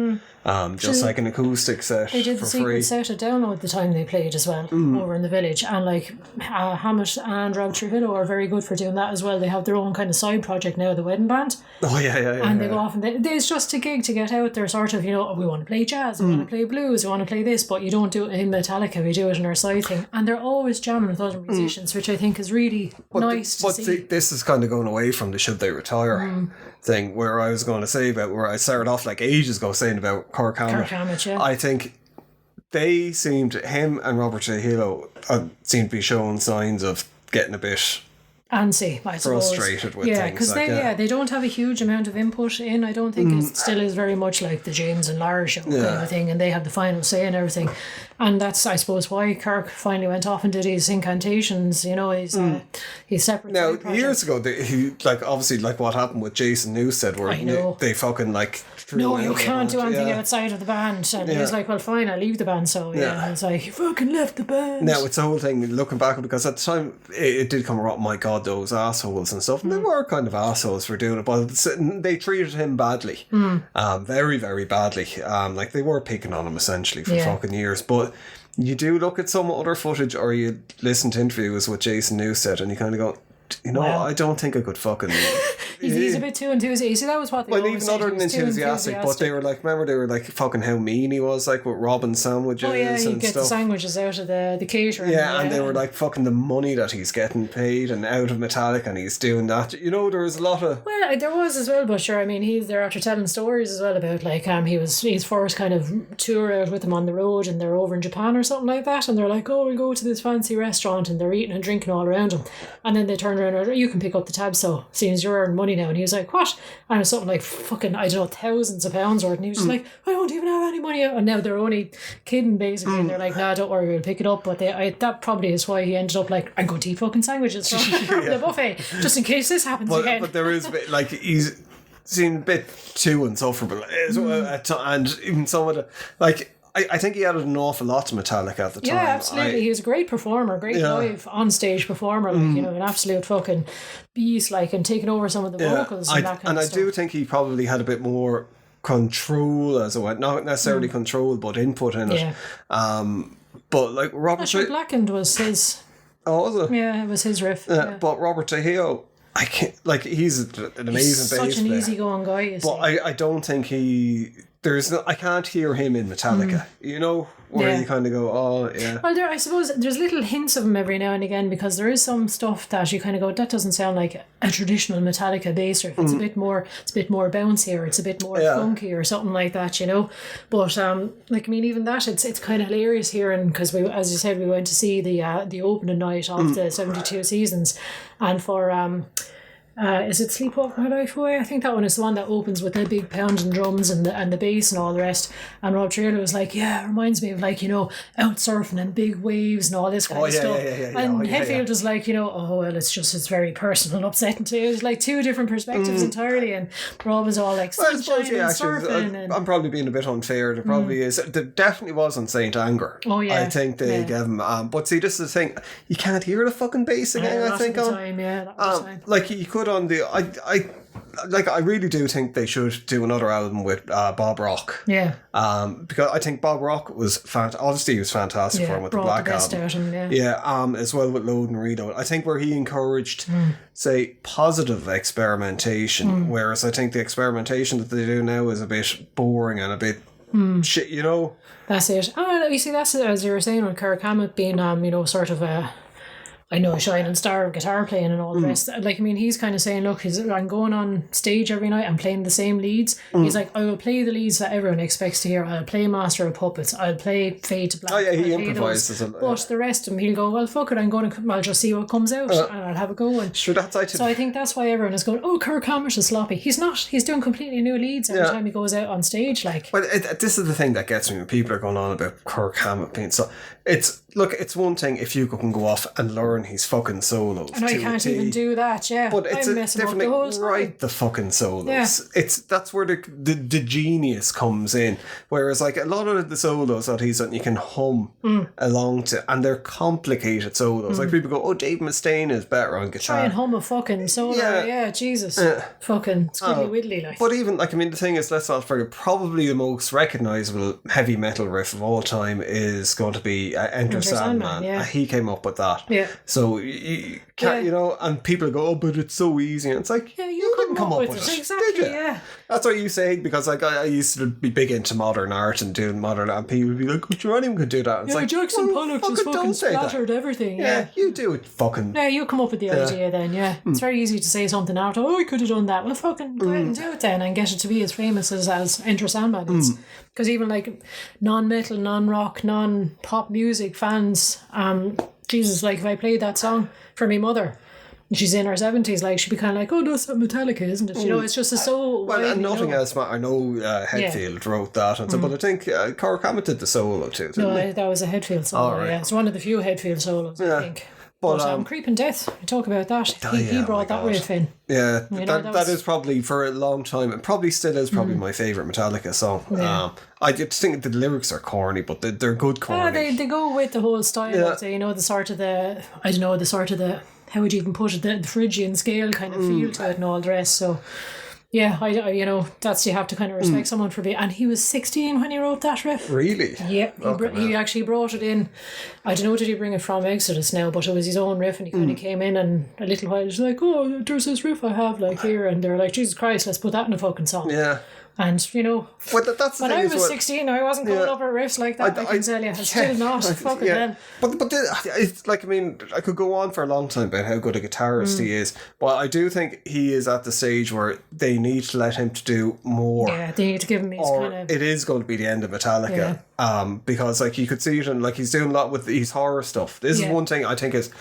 just like an acoustic set. They did the secret set at Download the time they played as well over in the village, and like Hammett and Rob Trujillo are very good for doing that as well. They have their own kind of side project now, the Wedding Band. Oh yeah. And they go off and it's just a gig to get out there, sort of, we want to play jazz, we want to play blues, we want to play this, but you don't do it in Metallica, we do it in our side thing, and they're always jamming with other musicians, which I think is really nice to see. This is kind of going away from the should they retire thing, where I was going to say about where I started off like ages ago saying about Kirk Hammett. Yeah. I think him and Robert Trujillo seem to be showing signs of getting a bit antsy, I suppose. Frustrated with things. Because they don't have a huge amount of input in. I don't think it still is very much like the James and Lara show kind of thing, and they have the final say and everything. And that's, I suppose, why Kirk finally went off and did his incantations. He's separate. Now, years ago, he obviously what happened with Jason Newsted, where they fucking you can't do anything outside of the band. And he was like, well, fine, I'll leave the band. So it's like, you fucking left the band. Now, it's the whole thing, looking back, because at the time, it did come around, my God, those assholes and stuff. And they were kind of assholes for doing it, but they treated him badly. Very, very badly. They were picking on him, essentially, for fucking years. But you do look at some other footage, or you listen to interviews with Jason Newsted, and you kind of go, I don't think I could fucking... He's a bit too enthusiastic. See, that was what they even other than enthusiastic, but they were like, remember they were like fucking how mean he was, like with Robin sandwiches and get stuff. the sandwiches out of the catering. And they were like, fucking the money that he's getting paid and out of Metallica, and he's doing that. There was a lot of... Well, there was as well, but sure, I mean, they're after telling stories as well about like his first kind of tour out with him on the road, and they're over in Japan or something like that, and they're like, oh, we'll go to this fancy restaurant, and they're eating and drinking all around him, and then they turn around and you can pick up the tab, so seeing as you're earning money now, and he was like, what? And it was something like fucking, I don't know, thousands of pounds worth, and he was just like, I don't even have any money, and now they're only kidding basically, and they're like, nah, don't worry, we'll pick it up. But that probably is why he ended up like, I'm going to eat fucking sandwiches from the buffet just in case this happens again. But there is he's seen a bit too insufferable and even some of the I think he added an awful lot to Metallica at the time. Yeah, absolutely. He was a great performer, live on-stage performer, an absolute fucking beast, and taking over some of the vocals and that kind of stuff. And I do think he probably had a bit more control as it went. Not necessarily control, but input in it. But Robert... Actually, Blackened was his... Oh, was it? Yeah, it was his riff. But Robert Trujillo... I can't, he's an amazing bass player. Such an easygoing guy, but I don't think I can't hear him in Metallica, where you kind of go, oh, yeah. Well, I suppose there's little hints of him every now and again, because there is some stuff that you kind of go, that doesn't sound like a traditional Metallica bass riff. It's a bit more bouncier, it's a bit more funky or something like that, But even that, it's kind of hilarious hearing, because we, as you said, we went to see the opening night of the 72 Seasons, and for is it Sleep Walk My Life Away? I think that one is the one that opens with the big pounding drums and the bass and all the rest. And Rob Trujillo was like, yeah, it reminds me of out surfing and big waves and all this kind of stuff. And Hetfield was like, oh well, it's very personal and upsetting too. It was like two different perspectives entirely, and Rob was all like sunshine and surfing. I'm probably being a bit unfair. There probably is. There definitely was on Saint Anger. Oh yeah, I think they gave him. But see, this is the thing. You can't hear the fucking bass again. I think you could on the I really do think they should do another album with Bob Rock. Yeah. Because I think Bob Rock was obviously he was fantastic for him with the Black Album. As well with Load and Reload. I think where he encouraged say positive experimentation, whereas I think the experimentation that they do now is a bit boring and a bit shit, That's it. You see, that's as you were saying with Kirk Hammett being sort of a I know a shining star of guitar playing and all the rest. Like, I mean, he's kind of saying, look, I'm going on stage every night, I'm playing the same leads. He's like, I will play the leads that everyone expects to hear. I'll play Master of Puppets, I'll play Fade to Black. Oh yeah, he I'll play improvises those. a lot. But the rest of them, he'll go, well, fuck it, I'll just see what comes out and I'll have a go. And sure, that's so I think that's why everyone is going, oh, Kirk Hammett is sloppy. He's not. He's doing completely new leads every time he goes out on stage. Like, but this is the thing that gets me when people are going on about Kirk Hammett being so. It's one thing if you can go off and learn his fucking solos. I know you can't even do that, yeah. But it's I'm a messing different up the whole thing. time. Write the fucking solos. Yeah. That's where the genius comes in. Whereas like a lot of the solos that he's on, you can hum along to, and they're complicated solos. Like people go, oh, Dave Mustaine is better on guitar. Try and hum a fucking solo. Yeah, Jesus. Fucking squiddly widdly like. But even like, I mean, the thing is, let's not forget, probably the most recognisable heavy metal riff of all time is going to be Enter Sandman. Yeah. He came up with that. Yeah. So you can't, you know, and people go, oh, but it's so easy. And it's like, yeah, you didn't come up with it. Exactly, did you? yeah. That's what you say, because like I used to be big into modern art and doing modern art, and people would be like, but anyone could do that. And it's like, Jackson Pollock just fucking splattered everything. Yeah, you do it fucking. Yeah, you come up with the idea then, yeah. It's very easy to say something after, oh, I could have done that. Well, fucking go ahead and do it then and get it to be as famous as Enter Sandman is. Because even like non-metal, non-rock, non-pop music fans, Jesus, like if I played that song for me mother, and she's in her 70s, like she'd be kind of like, oh, that's Metallica, isn't it? You know, it's just so well, and nothing else. I know Hetfield wrote that, and so, but I think Kirk Hammett did the solo too. Didn't that was a Hetfield solo. right. Yeah, it's one of the few Hetfield solos, I think. But Creeping Death, we talk about that. He brought that riff in. Yeah, that is probably for a long time, and probably still is probably my favourite Metallica song. Yeah. I just think the lyrics are corny, but they're good corny. They go with the whole style of the, you know, the sort of the how would you even put it, the Phrygian scale kind of feel to it and all the rest. So yeah, I you know, that's, you have to kind of respect someone for being, and he was 16 when he wrote that riff. Really? Yeah, he actually brought it in. I don't know, did he bring it from Exodus now, but it was his own riff, and he kind of came in, and a little while he's like, oh, there's this riff I have like here, and they're like, Jesus Christ, let's put that in a fucking song. Yeah. And, you know, well, that's the when thing I was 16, I wasn't coming up with riffs like that, I can tell you. I'm still not. Fucking then. But it's like, I mean, I could go on for a long time about how good a guitarist he is, but I do think he is at the stage where they need to let him to do more. Yeah, they need to give him his kind of... It is going to be the end of Metallica. Because, like, you could see it, and, like, he's doing a lot with these horror stuff. This is one thing I think is...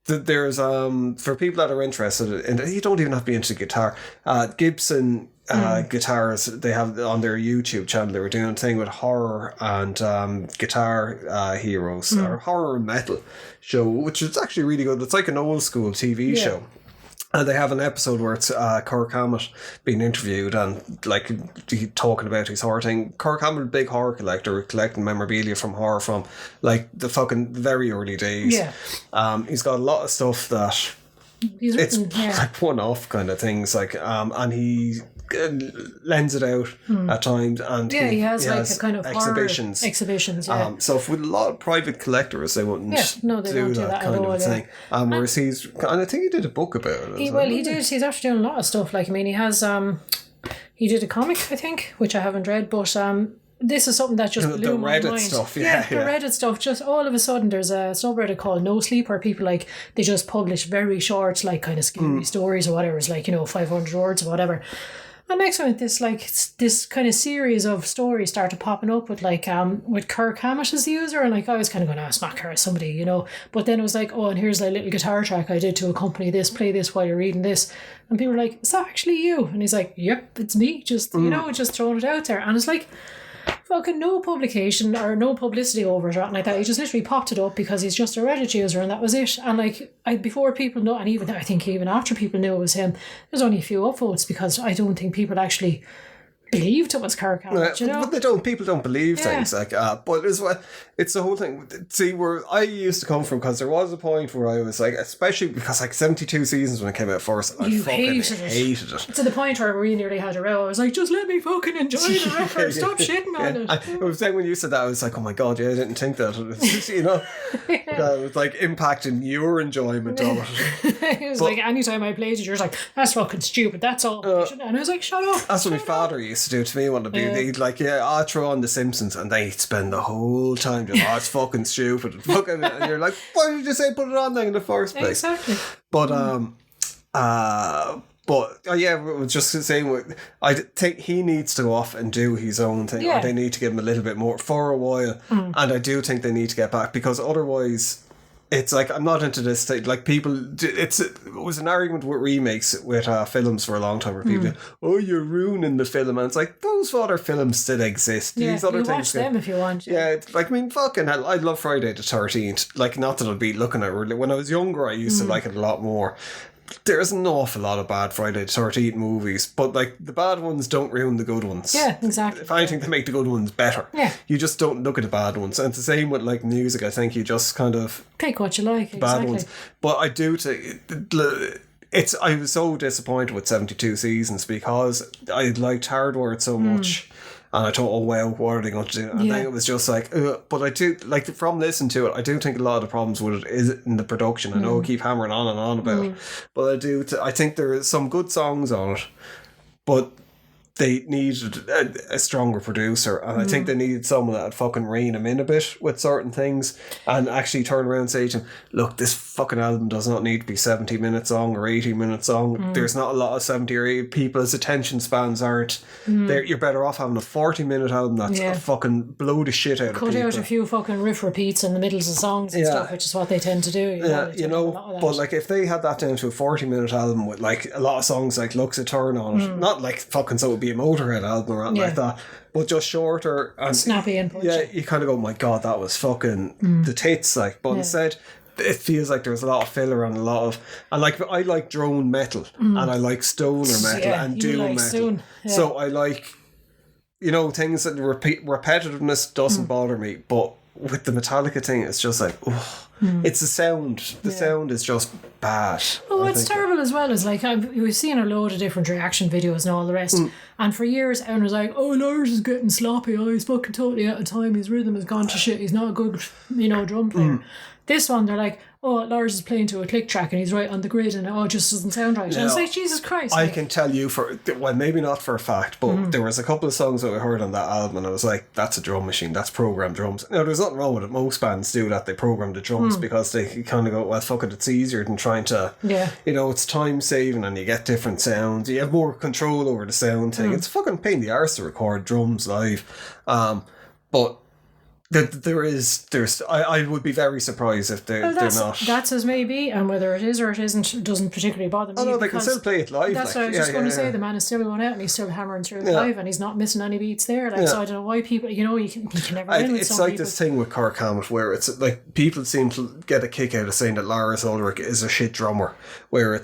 There's for people that are interested in, you don't even have to be into guitar. Gibson guitars, they have on their YouTube channel, they were doing a thing with horror and guitar heroes, or horror and metal show, which is actually really good. It's like an old school TV show. And they have an episode where it's Kirk Hammett being interviewed and like talking about his horror thing. Kirk Hammett, a big horror collector, collecting memorabilia from horror from like the fucking very early days. Yeah. He's got a lot of stuff that it's like one-off kind of things, like and he lends it out at times, and he has like a kind of exhibitions. So with a lot of private collectors, they wouldn't do that kind of thing. Whereas he's, and I think he did a book about it. He did. He's actually doing a lot of stuff. Like, I mean, he has he did a comic, I think, which I haven't read, but this is something that just blew my mind. The Reddit stuff, the Reddit stuff. Just all of a sudden, there's a subreddit called No Sleep, where people, like, they just publish very short, like, kind of scary stories or whatever. It's like, you know, 500 words or whatever. And next one, this kind of series of stories started popping up with like with Kirk Hammett as the user, and like I was kind of going, smack her as somebody, you know. But then it was like, oh, and here's a little guitar track I did to accompany this. Play this while you're reading this. And people were like, is that actually you? And he's like, yep, it's me. Just you know, just throwing it out there. And it's like, fucking no publication or no publicity over it or anything like that. He just literally popped it up because he's just a Reddit user, and that was it. And like, before people know, and even I think even after people knew it was him, there's only a few upvotes, because I don't think people actually believed it was Kirk Hammett, you know. But people don't believe things like but it's the whole thing. See, where I used to come from, because there was a point where I was like, especially because like 72 seasons when it came out first, I fucking hated it. To the point where we nearly had a row. I was like, just let me fucking enjoy the record, stop shitting on it. It was then when you said that, I was like, oh my god, I didn't think that. You know, it was like impacting your enjoyment of it. It was like, anytime I played it, you're like, that's fucking stupid, that's all. And I was like, shut up. That's what my father used used to do to me when they'd like, I'll throw on The Simpsons, and they'd spend the whole time just, it's fucking stupid. And you're like, why did you say put it on then in the first place? Exactly. But, we were just saying, I think he needs to go off and do his own thing, or they need to give him a little bit more for a while. And I do think they need to get back, because otherwise, it's like, I'm not into this thing. Like, people, it was an argument with remakes with films for a long time, where people, you're ruining the film, and it's like, those other films still exist. Yeah, these other you things watch them if you want. Yeah, like, I mean, fucking hell, I love Friday the 13th. Like, not that I'll be looking at it. When I was younger, I used to like it a lot more. There's an awful lot of bad Friday the 13th movies, but like, the bad ones don't ruin the good ones. Yeah, exactly. If anything, they make the good ones better. Yeah. You just don't look at the bad ones. And it's the same with like music. I think you just kind of pick what you like. Bad ones. But I do think I was so disappointed with 72 Seasons, because I liked Hardware so much. And I thought, oh wow, what are they going to do? And then it was just like, but I do, like, from listening to it, I do think a lot of the problems with it is in the production. I know I keep hammering on and on about it, but I think there is some good songs on it, but they needed a stronger producer, and I think they needed someone that would fucking rein him in a bit with certain things, and actually turn around and say to him, look, this fucking album does not need to be 70 minutes long or 80 minutes long. There's not a lot of 70 or 80 people's attention spans aren't there. You're better off having a 40-minute album that's fucking blow the shit out of people. Cut out a few fucking riff repeats in the middles of songs and stuff, which is what they tend to do. But like, if they had that down to a 40-minute album with like a lot of songs like Lux a Turn on it, not like fucking so it would be a Motorhead album or anything like that, but just shorter and snappy and punchy. Yeah, you kind of go, my god, that was fucking the tits, like. But instead, it feels like there's a lot of filler and a lot of, and like, I like drone metal and I like stoner metal and doom metal. So I like, things that repetitiveness doesn't bother me, but with the Metallica thing, it's just like, it's the sound. The sound is just bad. Oh, it's terrible as well. As like, we've seen a load of different reaction videos and all the rest. And for years, everyone was like, "Oh, Lars is getting sloppy. Oh, he's fucking totally out of time. His rhythm has gone to shit. He's not a good, drum player." This one, they're like, "Oh, Lars is playing to a click track and he's right on the grid, and it just doesn't sound right." And it's like, Jesus Christ. I can tell you maybe not for a fact, but there was a couple of songs that I heard on that album, and I was like, that's a drum machine, that's programmed drums. Now, there's nothing wrong with it. Most bands do that. They program the drums because they kind of go, well, fuck it, it's easier than trying to, it's time saving and you get different sounds. You have more control over the sound thing. It's a fucking pain in the arse to record drums live. But I would be very surprised if they're not. That's as may be, and whether it is or it isn't doesn't particularly bother me. Oh no, they can still play it live. That's what I was just going to say. The man is still going out and he's still hammering through it live, and he's not missing any beats there. So I don't know why people, you can never win with it's some like people. this thing with Kirk Hammett where it's like people seem to get a kick out of saying that Lars Ulrich is a shit drummer, where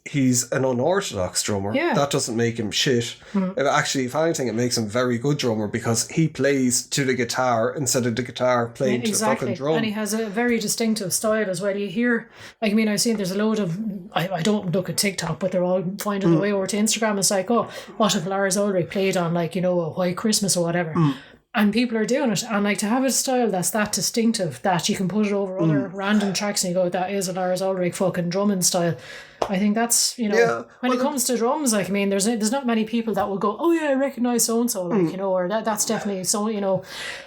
he's an unorthodox drummer. Yeah. That doesn't make him shit. Actually, if anything, it makes him a very good drummer because he plays to the guitar instead of the guitar playing to the fucking drum. And he has a very distinctive style as well. You hear, I've seen there's a load of, I don't look at TikTok, but they're all finding their way over to Instagram. It's like, oh, what if Lars Ulrich played on a White Christmas or whatever? And people are doing it, and like to have a style that's that distinctive that you can put it over other random tracks and you go, that is a Lars Ulrich fucking drumming style. I think that's when it comes to drums, there's not many people that will go, oh yeah, I recognise so and so, or that's definitely so.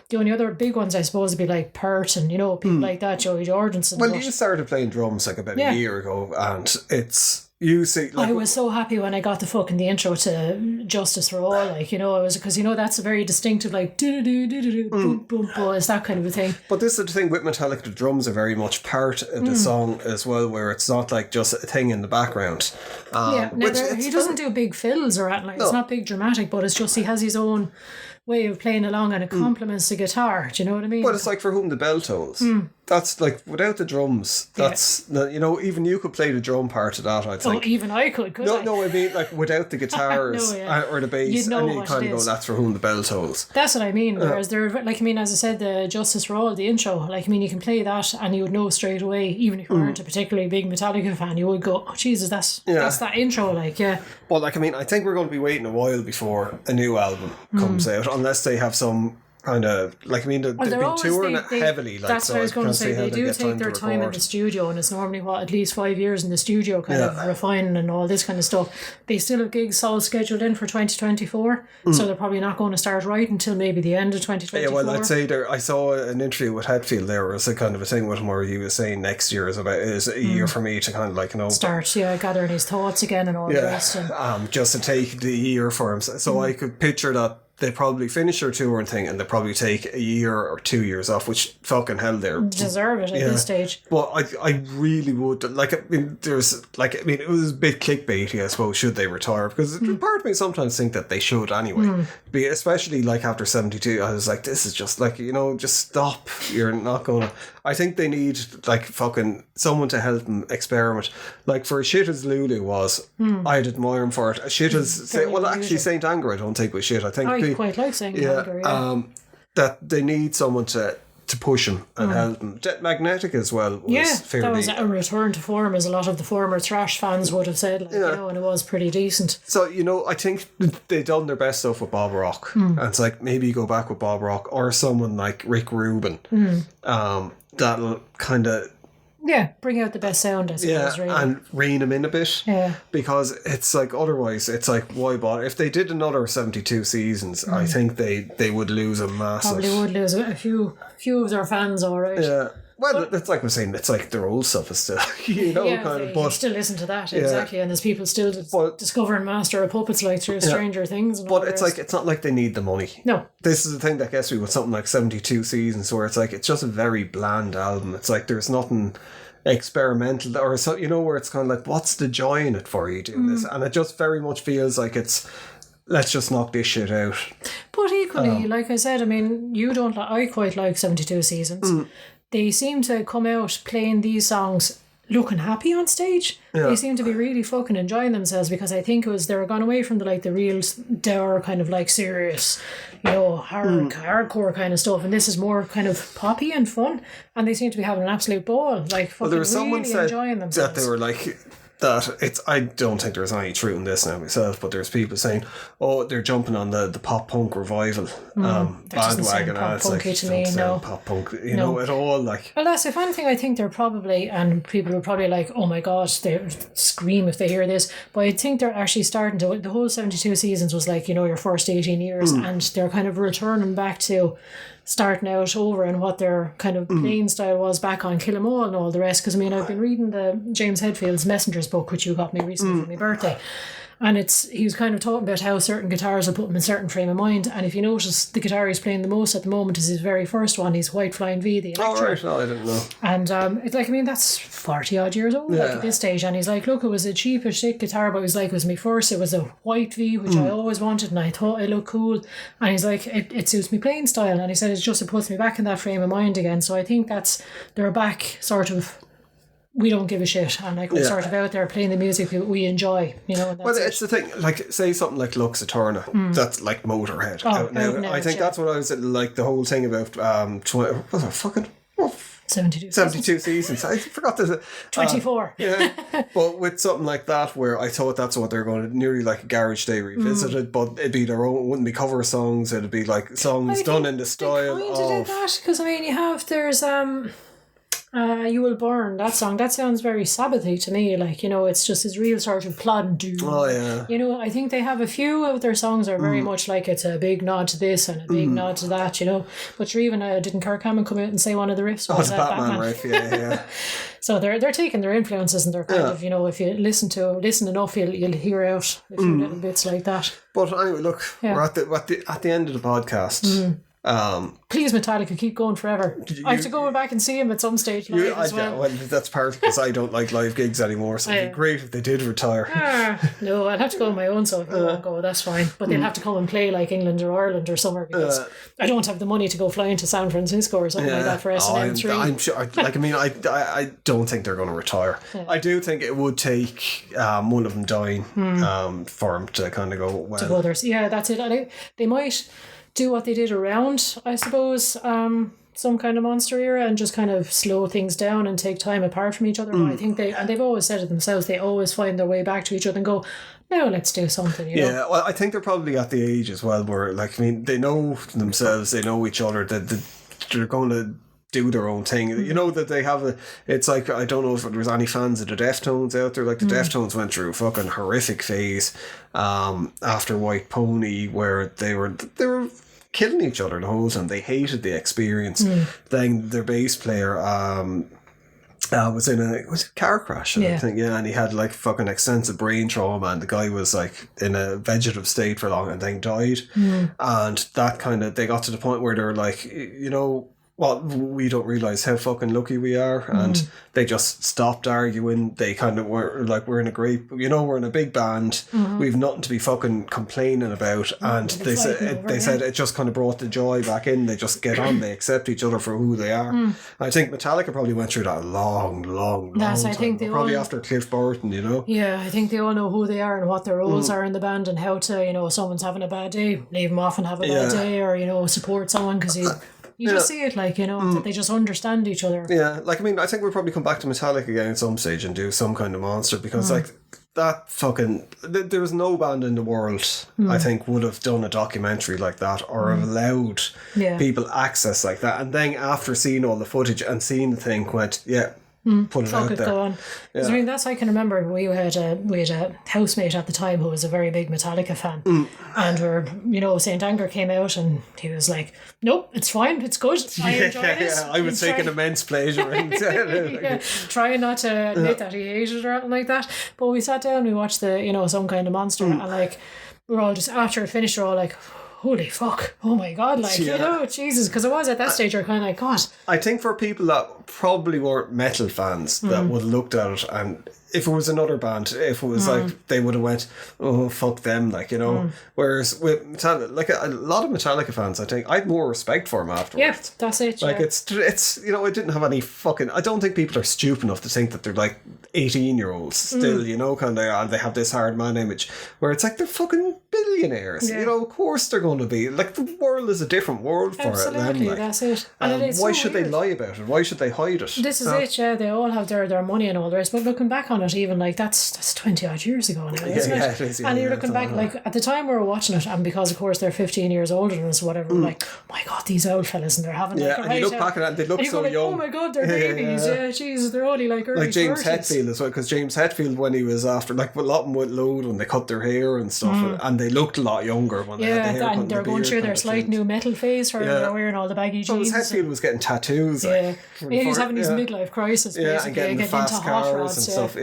The only other big ones I suppose would be like Pert and people like that, Joey Jordanson. Well, you started playing drums like about a year ago, and it's. You see, I was so happy when I got the intro to Justice for All, I was, because that's a very distinctive, like do do do do do boom boom boom, it's that kind of a thing. But this is the thing with Metallica, the drums are very much part of the song as well, where it's not like just a thing in the background. He doesn't do big fills or anything. It's not big dramatic, but it's just he has his own way of playing along, and it complements the guitar. Do you know what I mean? But it's like For Whom the Bell Tolls. That's like, without the drums, that's even you could play the drum part of that, I think. Oh, even I could I? No, I mean, like, without the guitars or the bass, and you kind of go, that's For Whom the Bell Tolls. That's what I mean. Whereas as I said, the Justice for All, the intro, you can play that and you would know straight away, even if you weren't a particularly big Metallica fan, you would go, oh Jesus, that's that intro, Well, I think we're going to be waiting a while before a new album comes out, unless they have some kind of like, I mean, they've been touring heavily. Like, that's so what I was going to say. They do take their time in record. the studio, and it's normally at least 5 years in the studio, kind of refining and all this kind of stuff. They still have gigs all scheduled in for 2024, so they're probably not going to start right until maybe the end of 2024. Yeah, well, I'd say I saw an interview with Hetfield. There was a kind of a thing with him where he was saying next year is a year for me to kind of like, you know, start gathering his thoughts again and all the rest. And just to take the year for him. So I could picture that they probably finish their tour and thing, and they probably take a year or 2 years off, which fucking hell they deserve it at this stage. But I really would like. I mean, it was a bit clickbaity, I suppose. Should they retire? Because part of me sometimes think that they should anyway. Especially like after 72, I was like, this is just like, you know, just stop. You're not gonna. I think they need like fucking someone to help them experiment. Like for as shit as Lulu was, I'd admire him for it. As shit as actually Saint Anger, I don't think was shit. I think I quite like Saint Anger. Yeah. That they need someone to push him and help him. Magnetic as well was fairly... that was a return to form, as a lot of the former thrash fans would have said, like, you know, and it was pretty decent. So, you know, I think they've done their best stuff with Bob Rock. And it's like, maybe you go back with Bob Rock or someone like Rick Rubin. That'll kind of... Yeah, bring out the best sound, I suppose, really. And rein him in a bit. Yeah. Because it's like, otherwise, it's like, why bother? If they did another 72 seasons, I think they would lose a massive... Probably would lose a few of their fans, all right. Yeah. Well, it's like we're saying, it's like their old stuff is still, you know, kind of. But you still listen to that, exactly. And there's people still discovering Master of Puppets like through Stranger Things. And but it's like, it's not like they need the money. No. This is the thing that gets me with something like 72 seasons, where it's like, it's just a very bland album. It's like, there's nothing experimental or so, you know, where it's kind of like, what's the joy in it for you doing this? And it just very much feels like it's, let's just knock this shit out. But equally, like I said, I mean, I quite like 72 seasons. They seem to come out playing these songs looking happy on stage. They seem to be really fucking enjoying themselves, because I think it was, they were gone away from the real dour kind of like serious, you know, hardcore kind of stuff, and this is more kind of poppy and fun, and they seem to be having an absolute ball, like fucking there was someone really enjoying themselves. That they were like, that it's, I don't think there's any truth in this now myself, but there's people saying, oh, they're jumping on the pop punk revival bandwagon. Pop punky to me, no. Pop punk, you know, at all. Like, well, that's if anything, I think they're probably, and people are probably like, oh my gosh, they scream if they hear this, but I think they're actually starting to, the whole 72 seasons was like, you know, your first 18 years, and they're kind of returning back to starting out over and what their kind of playing style was back on Kill 'Em All and all the rest. Because I mean, I've been reading the James Hetfield's Messengers book, which you got me recently for my birthday, and he was kind of talking about how certain guitars will put him in a certain frame of mind. And if you notice, the guitar he's playing the most at the moment is his very first one. He's White Flying V, the electric. Oh right, no, I didn't know. And it's like, I mean, that's 40 odd years old like at this stage, and he's like, look, it was a cheap as shit guitar, but he was like, it was my first, it was a white V, which I always wanted, and I thought it looked cool, and he's like, it suits me playing style, and he said it puts me back in that frame of mind again. So I think they're back sort of, we don't give a shit, and like we're sort of out there playing the music we enjoy, you know. And that's it's the thing, like say something like Lux Eterna, that's like Motorhead. I think that's what I was like, the whole thing about 72 seasons. I forgot the 24. But with something like that, where I thought that's what they're going to, nearly like a Garage Day revisited, but it'd be their own, it wouldn't be cover songs, it'd be like songs done in the style of that, because I mean, there's You Will Burn, that song, that sounds very Sabbathy to me, like, you know, it's just this real sort of plod do. You know, I think they have a few of their songs are very much like it's a big nod to this and a big nod to that, you know. But you're even didn't Kirk Hammett come out and say one of the riffs was the Batman riff, yeah. So they're taking their influences, and they're kind of, you know, if you listen enough, you'll hear out a few little bits like that. But anyway, look, we're at the end of the podcast. Please, Metallica, keep going forever. I have to go back and see him at some stage live as well. Well, that's part because I don't like live gigs anymore, so it'd be great if they did retire. No, I'll have to go on my own, so if I won't go, that's fine. But they'll have to come and play like England or Ireland or somewhere, because I don't have the money to go flying to San Francisco or something like that for S&M3. I'm sure, like, I mean, I don't think they're going to retire. I do think it would take one of them dying for them to kind of go, well. To others. Yeah, that's it. They might do what they did around, I suppose, Some Kind of Monster era and just kind of slow things down and take time apart from each other. I think they've always said it themselves, they always find their way back to each other and go, now let's do something, you know? Yeah, well, I think they're probably at the age as well where, like, I mean, they know themselves, they know each other, that they're going to do their own thing. You know that they have it's like, I don't know if there was any fans of the Deftones out there. Like the Deftones went through a fucking horrific phase after White Pony where they were killing each other the whole time. They hated the experience. Then their bass player was in a car crash, I think, and he had like fucking extensive brain trauma, and the guy was like in a vegetative state for long and then died. And that kind of, they got to the point where they were like, you know, well, we don't realise how fucking lucky we are, and they just stopped arguing. They kind of were like, we're in a great, you know, we're in a big band, we've nothing to be fucking complaining about, and they said it just kind of brought the joy back in. They just get on, they accept each other for who they are. I think Metallica probably went through that a long time. I think they probably after Cliff Burton, you know. Yeah, I think they all know who they are and what their roles are in the band, and how to, you know, if someone's having a bad day, leave them off and have a bad day, or, you know, support someone, because you just see it, like, you know, that they just understand each other. Yeah, like, I mean, I think we'll probably come back to Metallica again at some stage and do Some Kind of Monster, because, like, that fucking... There was no band in the world, I think, would have done a documentary like that, or have allowed people access like that. And then after seeing all the footage and seeing the thing, went, put it out there. Go on. I mean, that's, I can remember we had a housemate at the time who was a very big Metallica fan, and we're, you know, St. Anger came out and he was like, nope, it's fine, it's good, I enjoy it. Yeah, I would take an immense pleasure in trying not to admit that he hated it or anything like that. But we sat down, we watched the, you know, Some Kind of Monster, and like, we're all just, after it finished, we're all like, holy fuck, oh my god, like, you know, Jesus, because it was at that stage you're kind of like, God. I think for people that probably weren't metal fans that would have looked at it, and if it was another band, if it was like, they would have went, oh, fuck them, like, you know. Whereas with Metallica, like a lot of Metallica fans, I think, I had more respect for them afterwards. Yeah, that's it. Like, it's you know, I didn't have any fucking, I don't think people are stupid enough to think that they're like 18-year-olds still, you know, kind of, and they have this hard man image, where it's like they're fucking billionaires, you know, of course they're going to be, like, the world is a different world for them, like. That's it. And it is why should they lie about it? Why should they hide it? This is it, yeah, they all have their money and all the rest, but looking back on it, even like, that's 20 odd years ago now, isn't it? It is, and you're looking back, like, at the time we were watching it, and because of course they're 15 years older than us, whatever, we're like, oh my god, these old fellas, and they're having like, and you look back at it and they look so like, young. Oh my god, they're babies, Jesus, they're only like early like James 30s. Hetfield as well, because James Hetfield, when he was after, like, a lot of them went load when they cut their hair and stuff, and they looked a lot younger when they had the hair, and they're going through their slight new metal phase where they're wearing all the baggy jeans. Hetfield was getting tattoos, like, he was having his midlife crisis, basically, and getting the fast cars and stuff,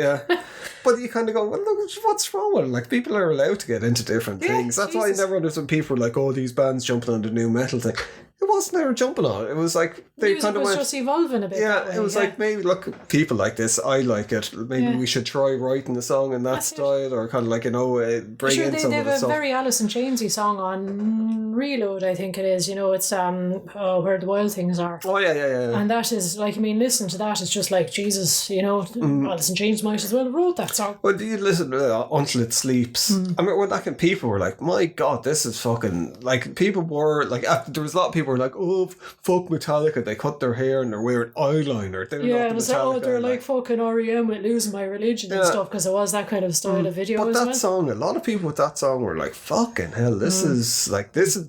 But you kind of go, well, look, what's wrong with it? Like, people are allowed to get into different things. That's why I never understood people were like, oh, these bands jumping on the new metal thing. It wasn't ever jumping on it. It was like they kind of went, just evolving a bit. Yeah, it was like, maybe look, people like this, I like it. Maybe we should try writing the song in that style, or kind of like, you know, bring in some of the stuff. They have a very Alice in Chainsy song on Reload, I think it is. You know, it's Where the Wild Things Are. Oh yeah. And that is like, I mean, listen to that. It's just like, Jesus, you know, Alice in Chains might as well have wrote that song. Well, do you listen to Until It Sleeps? I remember when that people were like, my God, this is fucking, like, people were like, there was a lot of people who were like, oh, fuck Metallica, they cut their hair and they're wearing eyeliner. They're not and it's like, oh, they're like fucking REM with Losing My Religion and stuff, because it was that kind of style of video. But that song, a lot of people with that song were like, fucking hell, this is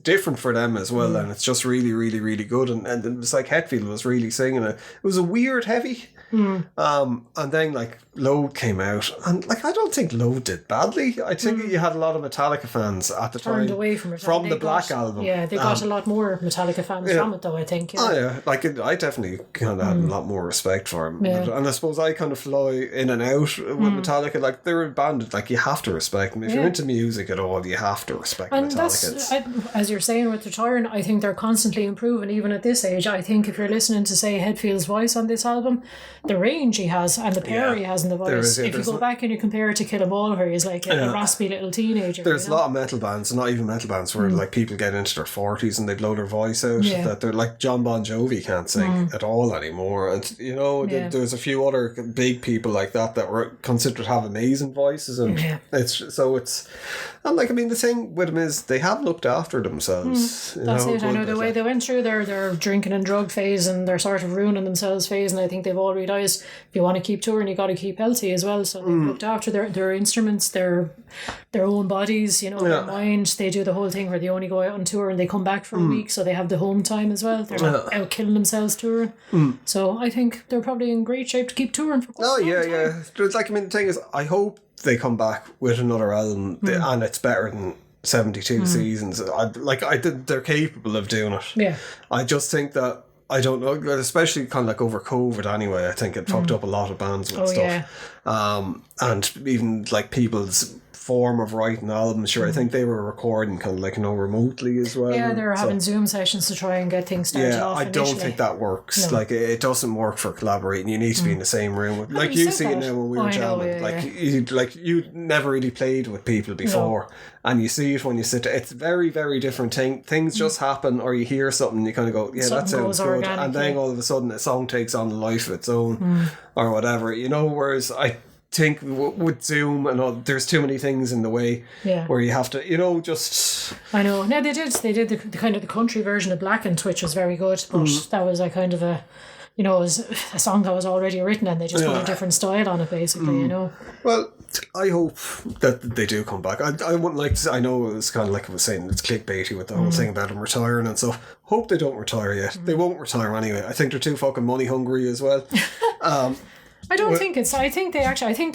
different for them as well, and it's just really, really, really good. And it was like Hetfield was really singing it. It was a weird heavy. And then like Load came out, and like I don't think Load did badly. I think you had a lot of Metallica fans at the time away from it from the Black album. Yeah, they got a lot more Metallica fans from it though, I think. Oh yeah, like I definitely kind of had a lot more respect for him. And I suppose I kind of fly in and out with Metallica. Like they're a band, like you have to respect them. If you're into music at all, you have to respect Metallica. As you're saying with retiring, I think they're constantly improving even at this age. I think if you're listening to, say, Hetfield's voice on this album, the range he has and the power he has in the voice. If you go back and you compare it to Kill 'Em All, where he's like a raspy little teenager. There's a lot of metal bands, not even metal bands, where like people get into their 40s and they blow their voice out. That they're like John Bon Jovi can't sing at all anymore, and there's a few other big people like that were considered to have amazing voices, and and like, I mean, the thing with them is they have looked after themselves. That's it. I know the way they went through their drinking and drug phase and their sort of ruining themselves phase, and I think they've all realised if you want to keep touring, you got to keep healthy as well. So they've looked after their instruments, their own bodies, their mind. They do the whole thing where they only go out on tour and they come back for a week, so they have the home time as well. They're not out killing themselves touring. So I think they're probably in great shape to keep touring for quite a long time. It's like, I mean, the thing is, I hope they come back with another album and it's better than 72 seasons. They're capable of doing it. Yeah. I just think that, I don't know, especially kind of like over COVID anyway, I think it fucked up a lot of bands with stuff. Yeah. And even like people's form of writing albums, sure, I think they were recording kind of like, remotely as well. Yeah, they were having Zoom sessions to try and get things started off initially. I don't think that works. No. Like, it doesn't work for collaborating. You need to be in the same room. Like, you see it now when we were jamming. You never really played with people before. No. And you see it when you sit there. It's a very, very different thing. Things just happen, or you hear something and you kind of go, yeah, that sounds good. And then all of a sudden a song takes on a life of its own or whatever. Whereas I think with Zoom and all, there's too many things in the way where you have to, just... I know. No, they did the kind of the country version of Blackened, which was very good, but that was a kind of a... it was a song that was already written and they just put a different style on it, basically, Well, I hope that they do come back. I wouldn't like to... I know it's kind of like I was saying, it's clickbaity with the whole thing about them retiring and stuff. Hope they don't retire yet. They won't retire anyway. I think they're too fucking money hungry as well. I don't think it's... I think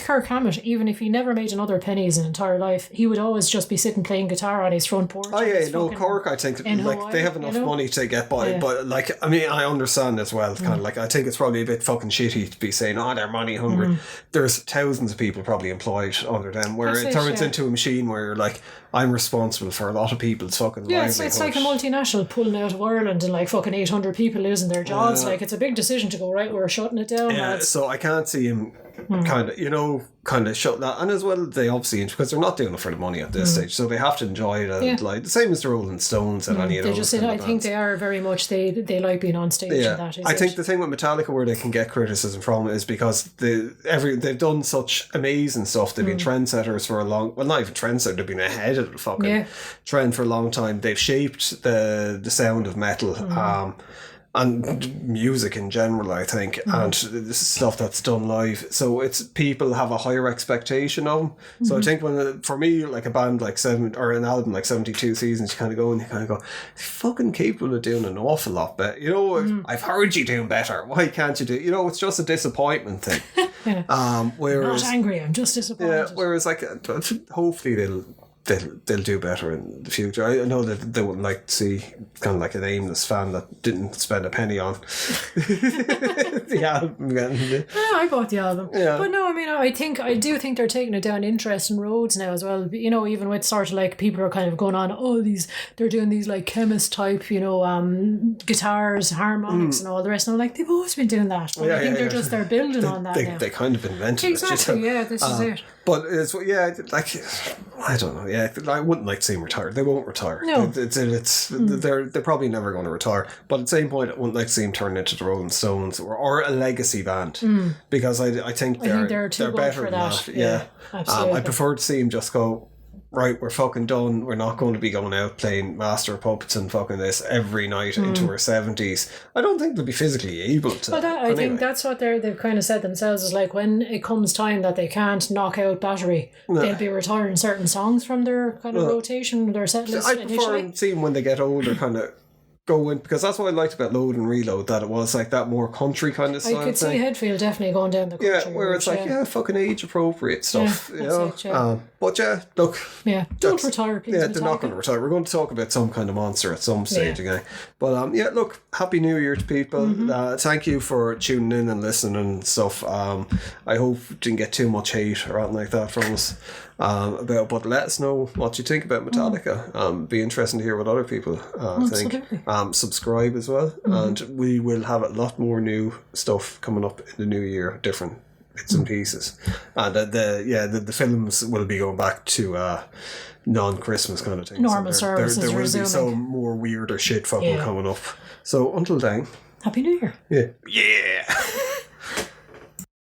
Kirk Hammett, even if he never made another penny his entire life, he would always just be sitting playing guitar on his front porch. Oh yeah, Cork, I think, like, Hawaii, they have enough money to get by, but like, I mean, I understand as well, kind of like, I think it's probably a bit fucking shitty to be saying, they're money hungry. There's thousands of people probably employed under them, where it turns into a machine where you're like, I'm responsible for a lot of people's fucking livelihood. It's like a multinational pulling out of Ireland and like fucking 800 people losing their jobs. Like, it's a big decision to go, right, we're shutting it down. Yeah, so I can't see him kind of shut that. And as well, they obviously, because they're not doing it for the money at this stage, so they have to enjoy it. And like the same as the Rolling Stones and any of those. I think they are very much, they like being on stage. Yeah, and that is I think the thing with Metallica where they can get criticism from is because they've done such amazing stuff. They've been trendsetters for a long, well, not even trendsetters, they've been ahead of the fucking trend for a long time. They've shaped the sound of metal. And music in general, I think, and this is stuff that's done live. So it's people have a higher expectation of them. So I think for me, like a band like or an album like 72 Seasons, you kind of go and you kind of go, fucking capable of doing an awful lot better. I've heard you doing better. Why can't you do? It's just a disappointment thing. Whereas, I'm not angry. I'm just disappointed. Yeah. Whereas, like, hopefully they'll do better in the future. I know that they wouldn't like to see kind of like an aimless fan that didn't spend a penny on the album. I bought the album. Yeah. But no, I mean, I do think they're taking it down interesting roads now as well. Even with sort of like people are kind of going on, they're doing these like chemist type, guitars, harmonics and all the rest. And I'm like, they've always been doing that. But I think they're building on that now. They kind of invented it. Exactly, this is it. But it's, like, I don't know, I wouldn't like to see them retire. They won't retire. No. They're probably never going to retire. But at the same point, I wouldn't like to see them turn into the Rolling Stones or a legacy band. Because I think they're better than that. Yeah. I prefer to see them just go, right, we're fucking done. We're not going to be going out playing Master of Puppets and fucking this every night into our 70s. I don't think they'll be physically able to. Well, I think that's what they've kind of said themselves, is like when it comes time that they can't knock out Battery, they'll be retiring certain songs from their kind of rotation, their set list. I prefer seeing when they get older kind of go in, because that's what I liked about Load and Reload, that it was like that more country kind of style. I could see Headfield definitely going down the country where it's like fucking age appropriate stuff. But look, don't retire, please. Yeah, they're not going to retire. We're going to talk about some kind of monster at some stage again. But look, happy New Year to people. Thank you for tuning in and listening and stuff. I hope you didn't get too much hate or anything like that from us. about. But let us know what you think about Metallica. Be interesting to hear what other people think. Subscribe as well, and we will have a lot more new stuff coming up in the new year, different bits and pieces. And the films will be going back to non-Christmas kind of thing. Normal services there will resuming. be some more weirder shit fucking coming up. So until then, Happy New Year. yeah.